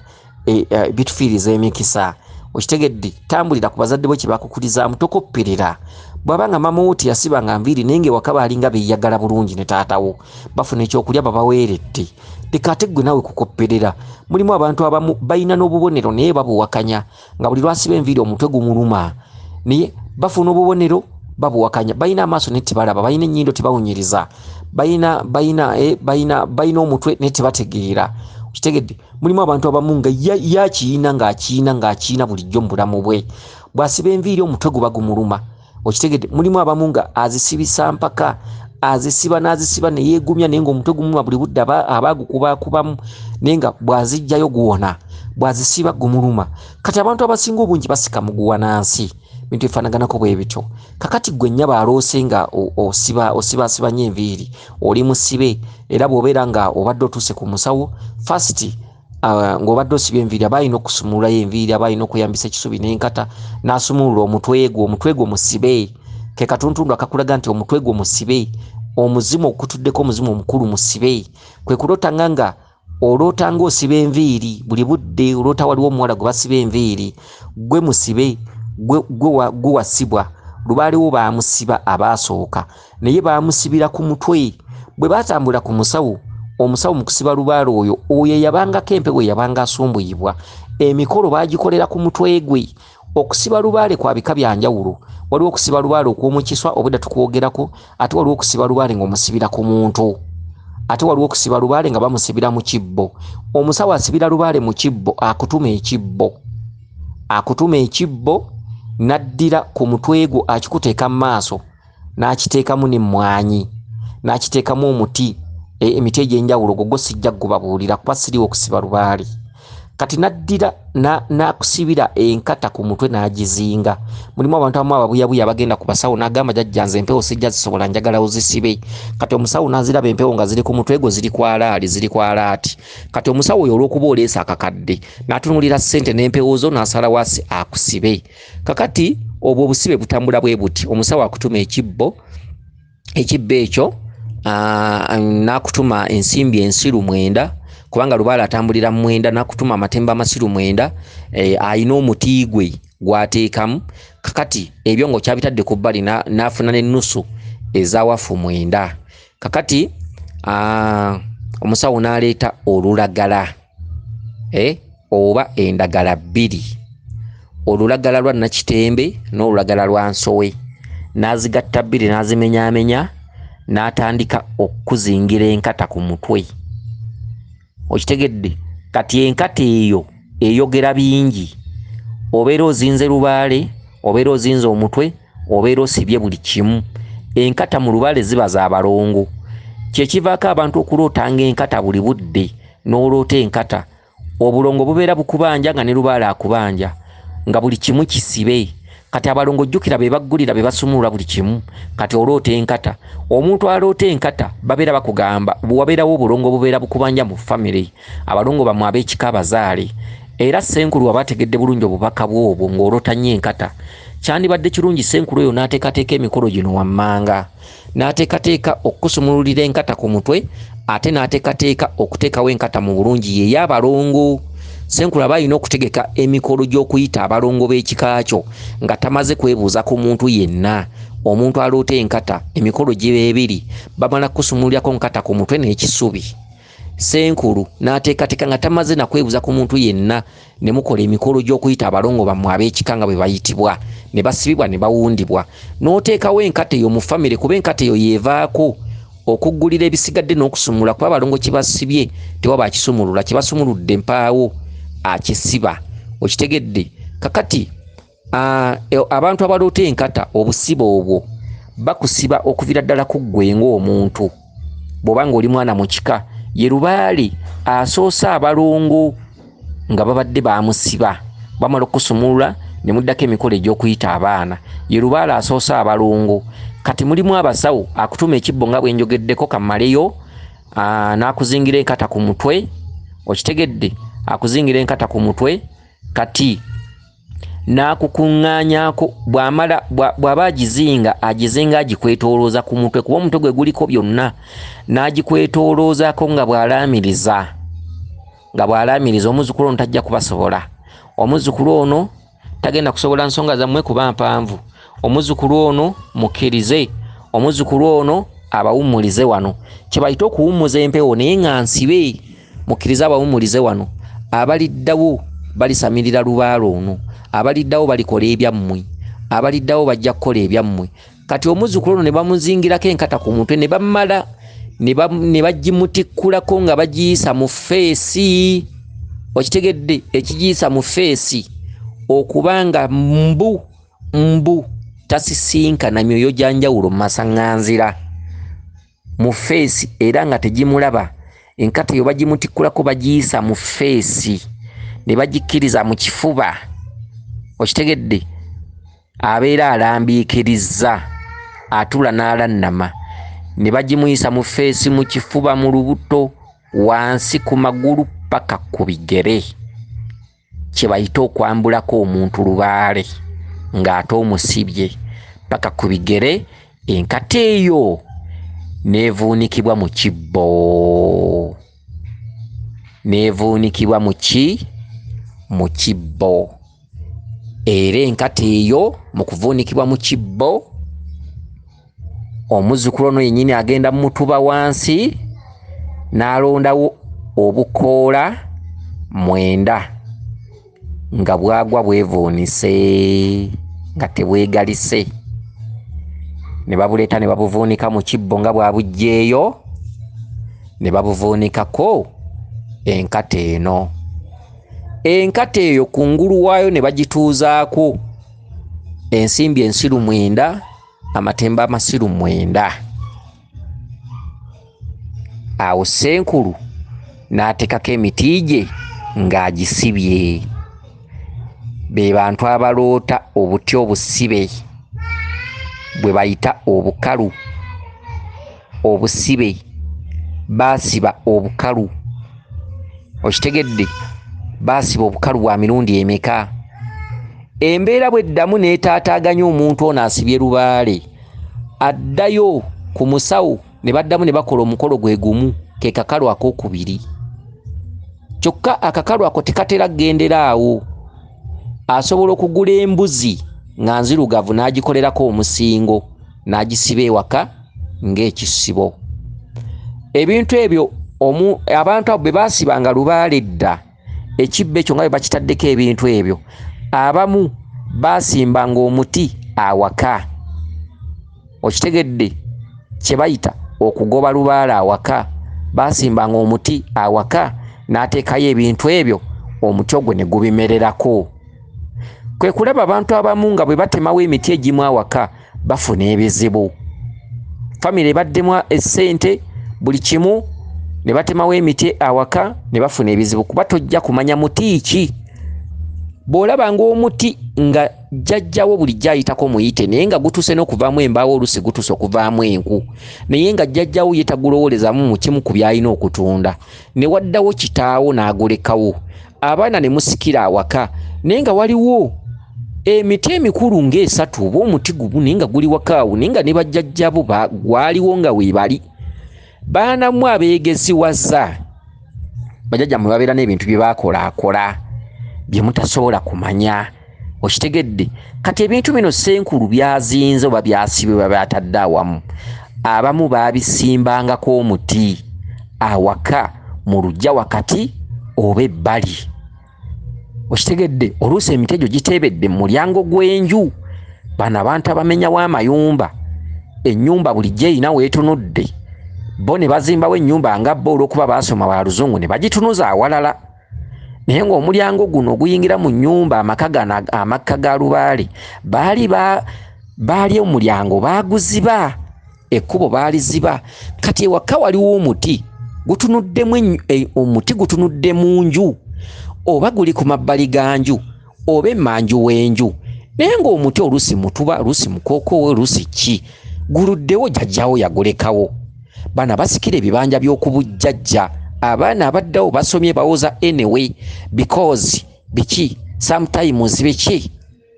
emikisa. Okitegedde, tambulira ku bazadde bo kye baakukulizaamu, tokopperera. Bw'abanga mama wo teyasibanga nviiri naye ng'ewaka baalinga beeyagala bulungi ne taatawo bafuna ekyokulya babaweeredde. Leka ate ggwe naawe kukopperera. Mulimu abantu abamu balina n'obubonero naye babuwakanya nga buli lwasiba enviiri omutwe gumuluma naye bafuna obubonero babuwakanya. Balina amaaso naye tebalaba, balina ennyindo tebawunyiriza, balina omutwe naye tebategeera. Kitegedde, mulimu abantu abamu nga yakiyina ng'akiina bulijjo mu bulamu bwe. Bw'asiba enviiri omutwe guba gumuluma. Okitegedde, mulimu abamu nga azisibisa mpaka azisiba ne yeegumya naye ng'omutwe gumuluma buli budde abaagukubakubamu naye nga bw'azijjayo guwona, bw'azisiba gumuluma. Kati abantu abasinga obungi basika muguwanansi. Bintu ebifaanaganako bwe bityo. Kakati gwe nnyaba aloose nga osibaasiba nnyo enviiri, oli musibe, era bw'obeera nga obadde otuuse ku musawo fasiti ng'obadde osibye enviiri aba alina okusumululayo enviiri, aba alina okuyambisa ekisubi n'enkata n'asumulula omutwe gwo musibe. Ke katuntundu akakulaga nti omutwe gwo musibe, omuzimu okutuddeko omuzimu omukulu musibe. Kwe kulootanga nga olootanga osiba enviiri buli budde, oloota waliwo omuwala gwe basiba enviiri, gwe musibe, gwe wasibwa. Lubaale wo baamusiba abaasooka naye baamusibira ku mutwe. Bwe baatambula ku musawo, omusawo mu kusiba Lubaale oyo yabangako empewo yabanga asumbuyibwa. Emikolo baagikolera ku mutwe gwe. Okusiba Lubaale kwa bika bya njawulo. Waliwo okusiba Lubaale okw'omukiswa obudde tukwogerako, ate waliwo okusiba Lubaale ng'omusibira ku muntu, ate waliwo okusiba Lubaale nga bamusibira mu kibbo. Omusawo asibira Lubaale mu kibbo, akutuma ekibbo n'addira ku mutwe gwo akikuteeka mu maaso n'akiteekamu n'emmwanyi n'akiteekamu omuti, emiti egy'enjawulo gwo sijja gubabuulira kuba siriwo okusiba Lubaale. Kati n'addira n'akusibira enkata ku mutwe n'agizinga. Mulimu abantu abamu ababuyabuya bagenda ku basawo n'agamba jjajja nze empewo sijja zisobola njagala ozisibe. Kati omusawo n'aziraba empewo nga ziri ku mutwe gwo ziri ku alaati. Kati omusawo oyo olw'okuba oleesa akakadde n'atunulira ssente n'empewo zo n'asala wasi akusibe. Kakati obwo obusibe butambula bwe buti. Omusawo akutuma ekibbo ekyo n'akutuma ensimbi ensiru 9 kubanga Lubaale atambulira mu 9, n'akutuma amatembe amasiru 9, ayina omuti gwe gwateekamu. Kakati ebyo ng'okyabitadde ku bbali n'afuna n'ennusu ezawafu 9. Kakati omusawo n'aleeta olulagala oba endagala 2, olulagala lwa nakitembe n'olulagala lwa nsowe. n'azigatta bbiri n'azimenyaamenya n'atandika okuzingira enkata ku mutwe. Okitegedde? Kati enkata eyo eyogera bingi. Obeera ozinze Lubaale, obeera ozinze omutwe, obeera osibye buli kimu. Enkata mu Lubaale ziba za balongo. Kyekivaako abantu okulootanga enkata buli budde n'oloota enkata. Obulongo bubeera bukubanja nga ne Lubaale akubanja nga buli kimu kisibe. Kati abalongo jjukira be baggulira be basumulula buli kimu. Kati oloota enkata. Omuntu aloota enkata babeera bakugamba wabeerawo obulongo bubeera bukubanja mu family. Abalongo bamwe ab'ekika abazaale. Era Senkulu abategedde bulungi obubaka bw'obwo ng'oloota nnyo enkata. Kyandibadde kirungi Senkulu oyo n'ateekateeka emikolo gino wammanga. N'ateekateeka okusumululira enkata ku mutwe ate n'ateekateeka okuteekawo enkata mu bulungi ye y'abalongo. Senkulu aba alina okutegeka emikolo gy'okuyita abalongo b'ekika kyo nga tamaze kwebuuza ku muntu yenna. Omuntu aloota enkata emikolo giba ebiri bamala kusumulirako nkata ku mutwe n'ekisubi. Senkulu n'ateekateeka nga tamaze na kwebuuza ku muntu yenna ne mukola emikolo gy'okuyita abalongo bammwe ab'ekika nga bwe bayitibwa ne basibibwa ne bawundibwa. N'oteekawo enkata eyo mu famire kuba enkata eyo yeevaako okuggulira ebisigadde n'okusumulula kuba abalongo kibasibye tewaba akisumulula kibasumuludde mpaawo akisiba. Okitegedde? Kakati abantu abaloota enkata obusiba obwo bakusiba okuvira ddala ku ggwe ng'omuntu bw'oba ng'oli mwana mu kika. Ye Lubaale asoosa abalongo nga babadde bamusiba bamala okusumulula ne muddako emikolo egy'okuyita abaana. Ye Lubaale asoosa abalongo. Kati mulimu abasawo akutuma ekibbo nga bwe njogeddeko kammaleyo n'akuzingira enkata ku mutwe. Okitegedde? Akuzingira enkata ku mutwe kati n'akukuŋŋaanyaako bw'aba agizinga agikwetoolooza ku mutwe kuba omutwe gwe guliko byonna n'agikwetooloozaako nga bw'alaamiriza omuzzukulu ono tajja kubasobola. Omuzzukulu ono tagenda kusobola nsonga zammwe kuba mpanvu. Omuzzukulu ono mukkirize. Omuzzukulu ono abawummulize wano. Kye bayita okuwummuza empewo naye nga nsibe. Mukkirize abawummulize wano. Abaliddawo balisamirira Lubaale ono. Abaliddawo balikola ebyammwe. Abaliddawo bajja kukola ebyammwe. Kati omuzzukulu ono ne bamuzingirako enkata ku mutwe ne bamala ne bagimuttikkulako nga bagiyisa mu feesi. Okitegedde? Ekigiyisa mu feesi okubanga mbu tasisinkana myoyo gya njawulo mu masaŋŋanzira mu feesi era nga tegimulaba. Enkata eyo bagimutikkulako bagiyisa mu feesi ne bagikkiriza mu kifuba. Okitegedde? Abeera alambiikirizza atula n'alannama ne bagimuyisa mu feesi mu kifuba mu lubuto wansi ku magulu paka ku bigere. Kye bayita okwambulako omuntu Lubaale ng'ate omusibye paka ku bigere. Enkata eyo neevuunikibwa mu kibbo. Neevuunikibwa mu ki? Mu kibbo. Era enkata eyo mu kuvuunikibwa mu kibbo omuzzukulu ono yennyini agenda mutuba wansi n'alondawo obukoola 9 nga bwagwa bwevuunise nga tebwegalise. Ne babuleeta ne babuvuunika mu kibbo nga bwabugjeeyo ne babuvuunikako enkata eno. Enkata eyo kungulu waayo ne bagituuzaako ensimbi ensiru 9, amatembe amasiru 9. Awo Senkulu n'ateekako emiti gye ng'agisibye. Be bantu abaloota obuti obusibe bwe bayita obukalu. Obusibe baasiba obukalu. Okitegedde? Baasiba obukalu bwa mirundi emeka. Embeera bw'eddamu n'etaataaganya omuntu ono asibye Lubaale addayo ku musawo ne baddamu ne bakola omukolo gwe gumu ke kakalu ak'okubiri. Kyokka akakalu ako tekatera kgendera awo. Asobola okugula embuzi nga nzirugavu n'agikolerako omusingo n'agisiba ewaka ng'ekisibo. Ebintu ebyo abantu abo be baasibanga Lubaale edda ekibbo ekyo nga bwe bakitaddeko ebintu ebyo abamu baasimbanga omuti awaka okitegedde kye bayita okugoba Lubaale awaka. Basimbanga omuti awaka n'ateekayo ebintu ebyo, omuti ogwo ne gubimererako. Kwe kulaba abantu abamu nga bwe batemawo emiti egimu awaka bafuna ebizibu. Famire baddemu essente buli kimu ne batemawo emiti awaka ne bafuna ebizibu, kuba tojja kumanya muti ki. Bw'olabanga omuti nga jjajjawo bulijjo ayitako muyite naye nga gutuse n'okuvaamu embaawo, olusi gutuse okuvaamu enku, naye nga jjajjawo ye tagulowoolezaamu mu kimu ku by'alina okutunda, ne waddawo kitaawo n'agulekawo, abaana ne musikira awaka, naye nga waliwo emiti emikulu ng'esatu oba omuti gumu naye nga guli wakaawo, naye nga ne bajjajjabo gwaliwo nga weebali. Baanamu abeegesiwaza, bajjajjammwe babeera n'ebintu bye baakolaakola bye mutasobola kumanya, okitegedde. Kati ebintu bino Ssenkulu byazinze oba byasibwe oba byatadde awamu, abamu baabisimbangako omuti awaka mu luggya wakati oba ebbali, okitegedde. Oluusi emiti egyo giteebedde mu mulyango gw'enju. Bano abantu abamenyawo amayumba, ennyumba bulijjo erina weetunudde, bo ne bazimbawo ennyumba nga bo olw'okuba baasoma ba Luzungu ne bagitunuza awalala, naye ng'omulyango guno oguyingira mu nnyumba amakka ga Lubaale baali omulyango baaguziba, ekkubo baaliziba. Kati ewaka waliwo omuti gutunuddemu, omuti gutunudde mu nju oba guli ku mabbali ga nju oba emmanju w'enju, naye ng'omuti oluusi mutuba, oluusi mukookoowe, oluusi ki, guluddewo, jjajjawo yagulekawo. Bana basikira ebibanja by'okubujjajja. Abaana abaddawo basomye bawoza anyway because biki sometimes biki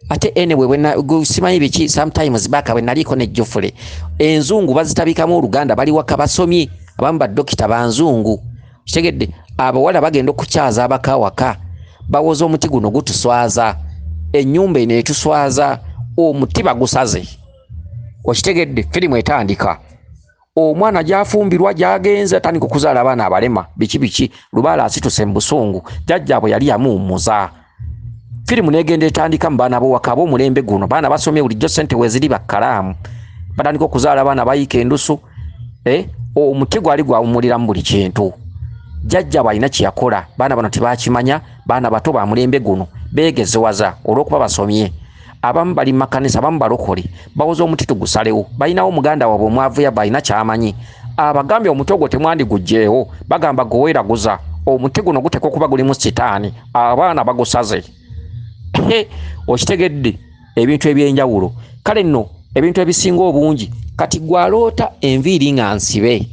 ate anyway simanyi biki sometimes baka bwe naliko ne Jofule enzungu bazitabikamu Oluganda bali waka basomye, abamu baddokita banzungu, kitegedde. Abawala bagenda okukyaza abakawaka, bawoza omuti guno gutuswaza, ennyumba eno etuswaza, omuti bagusaze, okitegedde. Firimu etandika, omwana gyafumbirwa gyagenze atandika okuzaala abaana abalema, biki Lubaale asituse mu busungu, jjajjaabwe yali yamuwummuza. Firimu n'egenda etandika mu baana b'owaka ab'omulembe guno, baana basomye bulijjo ssente weziri bakkalaamu, batandika okuzaala abaana bayiika endusu. Omuti gwali gwawummuliramu buli kintu. Jjajjaabwe alina kye yakola, baana bano tebakimanya, baana bato ba mulembe guno beegezewaza olw'okuba basomye. Abamu bali makanisa, abamu balokole, bawoza omuti tugusalewo. Balinawo muganda waabwe omwavuya balina kyamanyi, abagambye omuti ogwo temwandigugjeewo, bagamba goweeraguza, omuti guno guteekwa okuba gulimu sitaani, abaana bagusaze. Okitegedde ebintu eby'enjawulo. Kale nno ebintu ebisinga obungi, kati gwaloota enviiri nga nsibe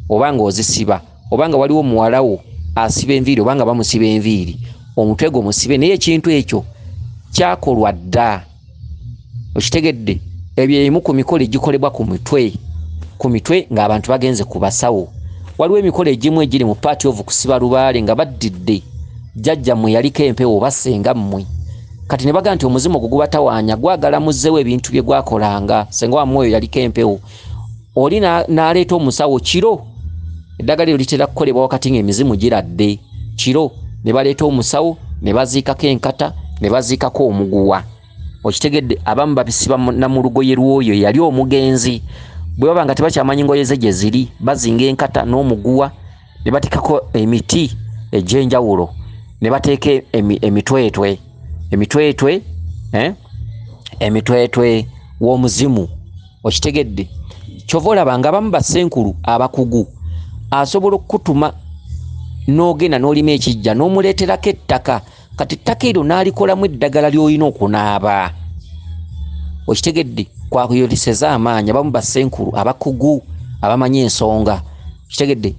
oba ng'ozisiba, oba nga waliwo muwalawo asiba enviiri oba nga bamusiba enviiri, omutwe gwo musibe, naye ekintu ekyo kyakolwa dda, okitegedde. Ebyo emu ku mikolo egikolebwa ku mitwe ng'abantu bagenze ku basawo. Waliwo emikolo egimu egiri mu paati ovu kusiba Lubaale nga baddidde jjajjammwe yaliko empewo oba ssenga mmwe, kati ne baga nti omuzimu ogwo gubatawaanya, gwagalamuzzewo ebintu bye gwakolanga. Ssenga wammwe oyo yaliko empewo, oli n'aleeta omusawo kiro, eddagala eryo litera kukolebwa wakati ng'emizimu giradde. Kiro ne baleeta omusawo ne baziikako enkata ne baziikako omuguwa, okitegedde. Abamu babisiba na mu lugoye lw'oyo yali omugenzi, bwe baba nga tebakyamanyi ngoye ze gye ziri, bazinga enkata n'omuguwa ne batikako emiti egy'enjawulo ne bateeka emitwetwe w'omuzimu, okitegedde. Kyova olaba nga abamu Bassenkulu abakugu asobola okukutuma n'ogenda n'olima ekijja n'omuleeterako ettaka, kati ettaka eryo n'alikolamu eddagala ly'olina okunaaba, okitegedde. Kwakuyoleseza amaanyi abamu Bassenkulu abakugu abamanyi ensonga, okitegedde.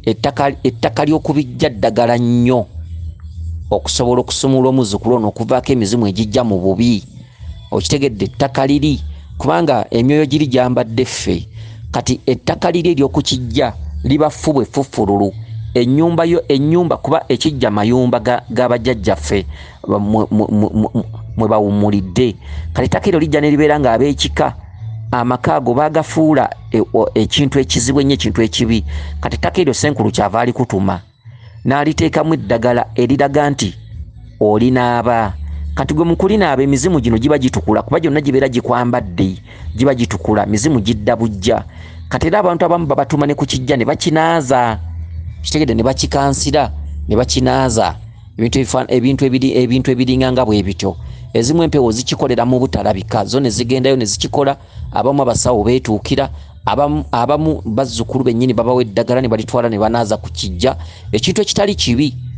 Ettaka ly'okubijja ddagala nnyo okusobola okusumula omuzzukulu ono okuvaako emizimu egijja mu bubi, okitegedde. Ettaka liri kubanga emyoyo giri gyambadde ffe, kati ettaka liri ery'okukijja liba ffubwe ffufululu. Ennyumba kuba ekijja mayumba g'abajjajjaffe mwe bawummulidde, kati ettaka eryo lijja ne libeera ng'ab'ekika amaka ago baagafuula ekintu ekizibu ennyo, ekintu ekibi. Kati ettaka eryo Ssenkulu kyava alikutuma n'aliteekamu eddagala eriraga nti olinaaba. kati gwe mukulina ab'emizimu gino giba gitukula kuba gyonna gibeera gikwambadde giba gitukula mizimu gidda bujja kati era abantu abamu babatuma ne ku kijja ne bakinaaza kitegedde ne bakikansira ne bakinaaza ebintu ebiringa nga bwe bityo ezimu empewo zikikolera mu butalabika zo ne zigendayo ne zikikola abamu abasawo beetuukira abamu bazzukulu bennyini babawa eddagala ne balitwala ne banaaza ku kijja ekintu ekitali kibi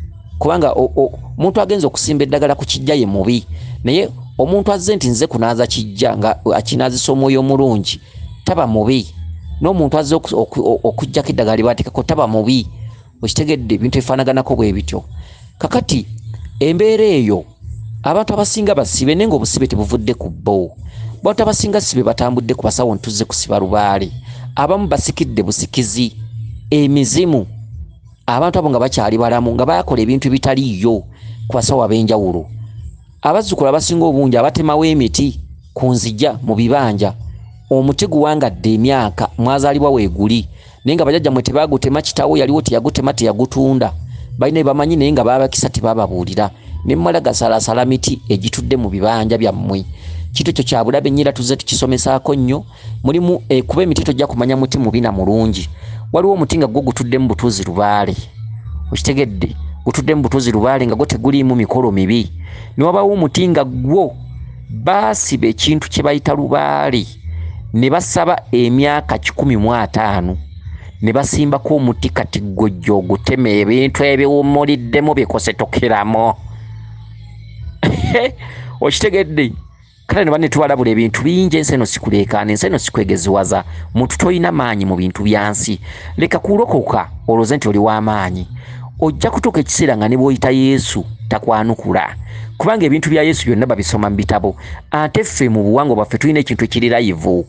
kubanga omuntu agenza okusimba eddagala ku kijja ye mubi naye omuntu azze nti nze kunaaza kijja nga akinaazisa omwoyo omulungi taba mubi n'omuntu azze okujjako eddagala libateekako taba mubi okitegedde ebintu ebifaanaganako bwe bityo kakati embeera eyo abantu abasinga basibe naye ng'obusibe tebuvudde ku bo abantu abasinga sibe batambudde ku basawo ntuzze kusiba Lubaale abamu basikidde busikizi emizimu abantu abo nga bakyali balamu nga bakola ebintu ebitaliiyo ku basawo ab'enjawulo abazzukulu abasinga obungi abatemawo emiti ku nzija mu bibanja omuti guwangadde emyaka mwazaalibwa weeguli naye nga bajjajjammwe tebagutema kitaawo yaliwo teyagutema teyagutunda balina bamanyi naye nga babakisa tebababuulira ne mmala gasalaasala miti egitudde mu bibanja byammwe kintu ekyo kya bulabe nnyira tuzze tukisomesaako nnyo mulimu kuba emiti tojja kumanya muti mubi na mulungi waliwo omuti nga gwo gutudde mu butuuzi Lubaale okitegedde gutudde mu butuuzi Lubaale nga gwo teguliimu mikolo mibi ne wabaawo omuti nga gwo baasiba ekintu kye bayita Lubaale ne basaba emyaka 15 ne basimbako omuti kati gojjo ogutema ebintu ebiwumuliddemu bikosetokeramu okitegedde kale ne banetwalabula ebintu bingi ensi eno sikuleekaana ensi eno sikwegeziwaza muntu toyina maanyi mu bintu byansi leka kulokoka olowooza nti oli w'amaanyi ojja kutuuka ekiseera nga ne bw'oyita Yesu takwanukula kubanga ebintu bya Yesu byonna babisoma mu bitabo ate ffe mu buwangwa bwaffe tulina ekintu ekiri live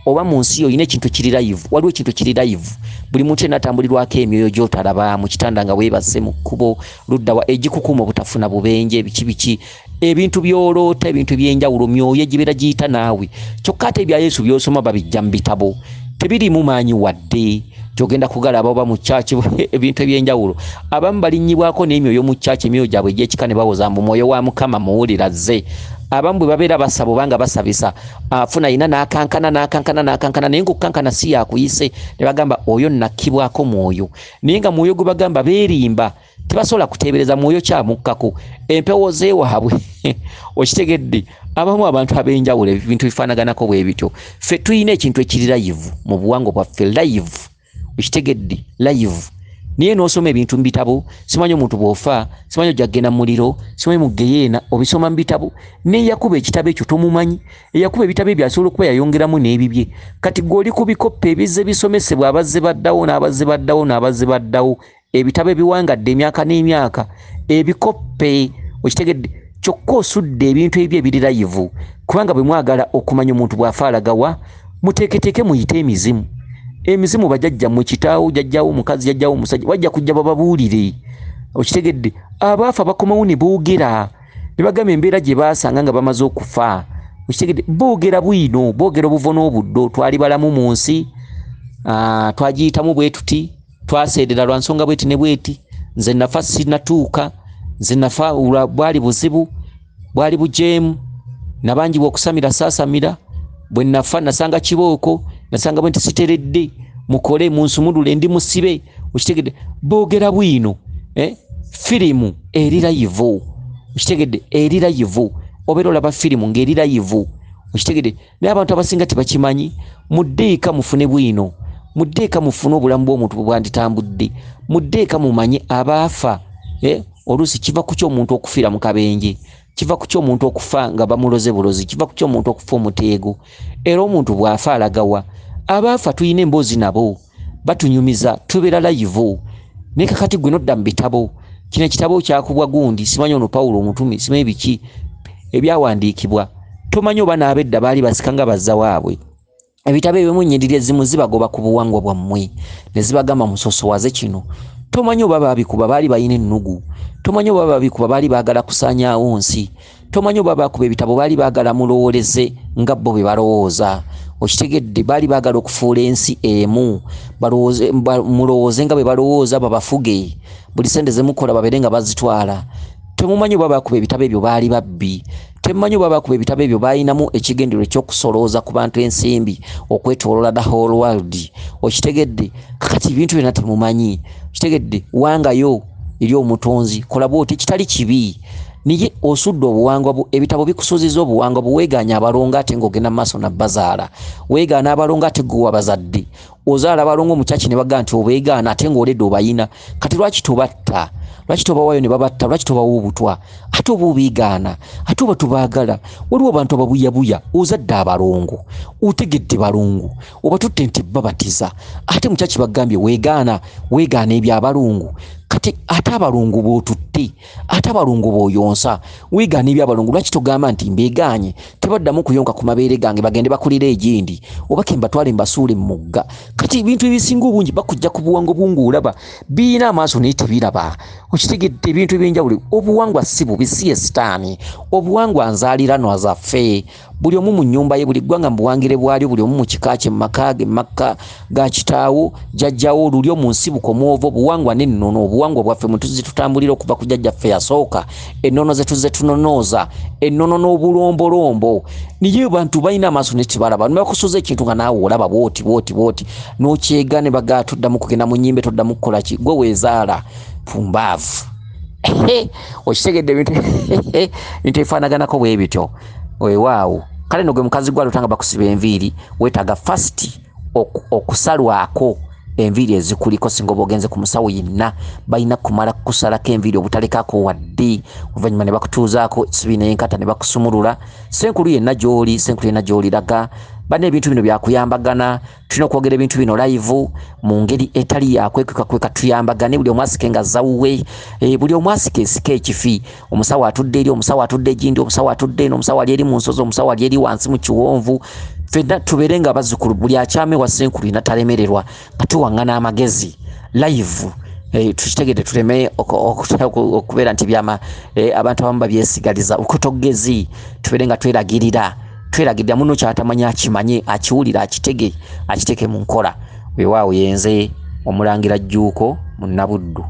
oba mu nsi yo olina ekintu ekiri live waliwo ekintu ekiri live buli muntu yenna atambulirwako emyoyo gy'otalaba mu kitanda nga weebase mu kkubo luddawa egikukuuma obutafuna bubenje biki ebintu by'oloota ebintu by'enjawulo myoyo egibeera giyita naawe kyokka ate ebya Yesu by'osoma babijja mu bitabo tebiriimu maanyi wadde gy'ogenda kugalaba oba mu kyaki ebintu eby'enjawulo abamu balinnyibwako n'emyoyo mu kyaki emyoyo gyabwe egy'ekika ne bawoza mbu mwoyo wa Mukama muwulira zze abamu bwe babeera basaba obanga basabisa afuna yina n'akankana naye ng'okukankana si yakuyise ne bagamba oyo nakkibwako mwoyo naye nga mwoyo gwe bagamba beerimba tebasobola kuteebereza mwoyo kyamukkako empewo zeewaabwe okitegedde abamu abantu ab'enjawulo ebintu bifaanaganako bwe bityo ffe tulina ekintu ekiri live mu buwangwa bwaffe live okitegedde live niye n'osoma ebintu mu bitabo simanyi omuntu bw'ofa simanyi ojja kgenda mu muliro simanyi mu geyeena obisoma mu bitabo neyakuba ekitabo ekyo tomumanyi eyakuba ebitabo ebyo asobola okuba yayongeramu n'ebibye kati gw'oli ku bikoppe ebizze bisomesebwa abazze baddawo n'abazze baddawo ebitabo ebiwangadde emyaka n'emyaka ebikoppe okitegedde kyokka osudde ebintu ebyo ebiri live kubanga bwe mwagala okumanya omuntu bw'afa alagawa muteeketeeke muyite emizimu bajjajjammwe kitaawo jjajjawo omukazi jjajjawo omusajja wajja kujja bababuulire okitegedde abaafa bakomawo ne boogera ne bagamba embeera gye baasanga nga bamaze okufa okitegedde boogera bwino boogera obuvo n'obuddo twali balamu mu nsi twagiyitamu bwe tuti twaseerera lwa nsonga bweti ne bweti nze nafa sinatuuka nze nafa bwali buzibu bwali bujeemu nabangibwa okusamira saasamira bwe nafa nasanga kibooko nasanga bwe nti siteredde mukole munsumulule ndi musibe okitegedde boogera bwino firimu eri live okitegedde eri live obeera olaba firimu ng'eri live okitegedde naye abantu abasinga tebakimanyi muddeeka mufune bwino muddeeka mufune obulamu bw'omuntu bwe bwanditambudde muddeeka mumanye abaafa oluusi kiva ku ky'omuntu okufiira mu kabenje kiva ku ky'omuntu okufa nga bamuloze bulozi kiva ku ky'omuntu okufa omuteego era omuntu bw'afa alagawa abaafa tuyina emboozi nabo batunyumiza tubeera live naye kakati gwe nodda mu bitabo kino ekitabo kyakubwa gundi simanyi ono Pawulo omutumi simanyi biki ebyawandiikibwa tomanyi oba n'abedda baali basika nga bazza waabwe ebitabo ebimu nnyiriri ezimu zibagoba ku buwangwa bwammwe ne zibagamba musosowaze kino tomanyi oba babikuba baali balina ennugu tomanyi oba babikuba baali baagala kusaanyaawo nsi tomanyi oba bakuba ebitabo baali baagala mulowooleze nga bo bwe balowooza okitegedde baali baagala okufuula ensi emu mulowooze nga bwe balowooza babafuge buli sente ze mukola babeere nga bazitwala temumanyi baba bakuba ebitabo ebyo baali babbi, temumanyi baba bakuba ebitabo ebyo bayinamu ekigendero ekyokusolooza ku bantu ensimbi okwetoolola the whole world. Okitegedde kakati ebintu byonna temumanyi. Okitegedde wangayo eri omutonzi kola bwoti kitali kibi. Niye osudde obuwangwa ebitabo bikusuziza obuwangwa buweeganya abalongo ate ng'ogenda mu maaso na bazaala. Weegaana abalongo ate gwe bazadde. Ozaala abalongo mu kyaki ne bagamba nti obeegaana ate ng'oledde obayina. Kati lwaki tobatta? Lwaki tobawayo ne babatta? Lwaki tobawa obutwa? Ate oba obiigaana, ate oba tubaagala. Waliwo abantu ababuyabuya, ozadde abalongo, otegedde balongo, oba tutte nti babatiza. Ate mu kyaki bagambye weegaana eby'abalongo. Kati ate abalongo b'otutte, ate abalongo b'oyonsa, weegaana eby'abalongo. Lwaki togamba nti mbeegaanye tebaddamu kuyonka ku mabeere gange bagende bakulira egindi oba ke mbatwale mbasuule mu mugga. Kati ebintu ebisinga obungi bakujja ku buwangwa bunguulaba birina amaaso naye tebiraba. Okitegedde ebintu eby'enjawulo. Obuwangwa si bubi, si esitaani. Obuwangwa nzaaliranwa zaffe. Buli omu mu nnyumba ye, buli ggwanga mu buwangire bwalyo, buli omu mu kika kye, mu maka ge, mu maka ga kitaawo, jjajjawo, lulyo mu nsibuko mwovo. Buwangwa n'ennono. Obuwangwa bwaffe mwe tutambulira okuva ku jjajjaffe yasooka. Ennono ze tuzze tunonooza, ennono n'obulombolombo. Niye bantu balina amaaso ne tebalaba. Ne bakusuza ekintu nga naawe olaba bwoti n'okyegaana ne bagaa toddamu kugenda mu nnyimbe, toddamu kukola ki, gwe weezaala pumbaavu. Okitegedde ebintu ebifaanaganako bwe bityo. Weewaawo kale no gwe mukazi gwali otanga bakusiba enviiri weetaaga first okusalwako enviiri ezikuliko. Singa oba ogenze ku musawo yenna balina kumala kusalako enviiri obutalekako wadde, oluvannyuma ne bakutuuzaako sibi n'enkata ne bakusumulula. Senkulu yenna gy'oliraga. Bane ebintu bino byakuyambagana. Tulina okwogera ebintu bino live mu ngeri etali yakwekwekweka tuyambagane. Buli omwasike nga zawuwe, buli omwasike esike ekifi. Omusawo atudde eri, omusawo atudde egindi, omusawo atudde eno, omusawo ali eri mu nsozi, omusawo ali eri wansi mu kiwonvu. Ffenna tubeere nga bazzukulu, buli akyame wa Senkulu yenna talemererwa nga tuwaŋŋana amagezi live. Tukitegedde tuleme okubeera nti abantu abamu babyesigaliza okutogezi. Tubeere nga tweragirira muno ky'atamanya akimanye, akiwulira akiteke mu nkola. Weewaawo yenze Omulangira Jjuuko Munnabuddu.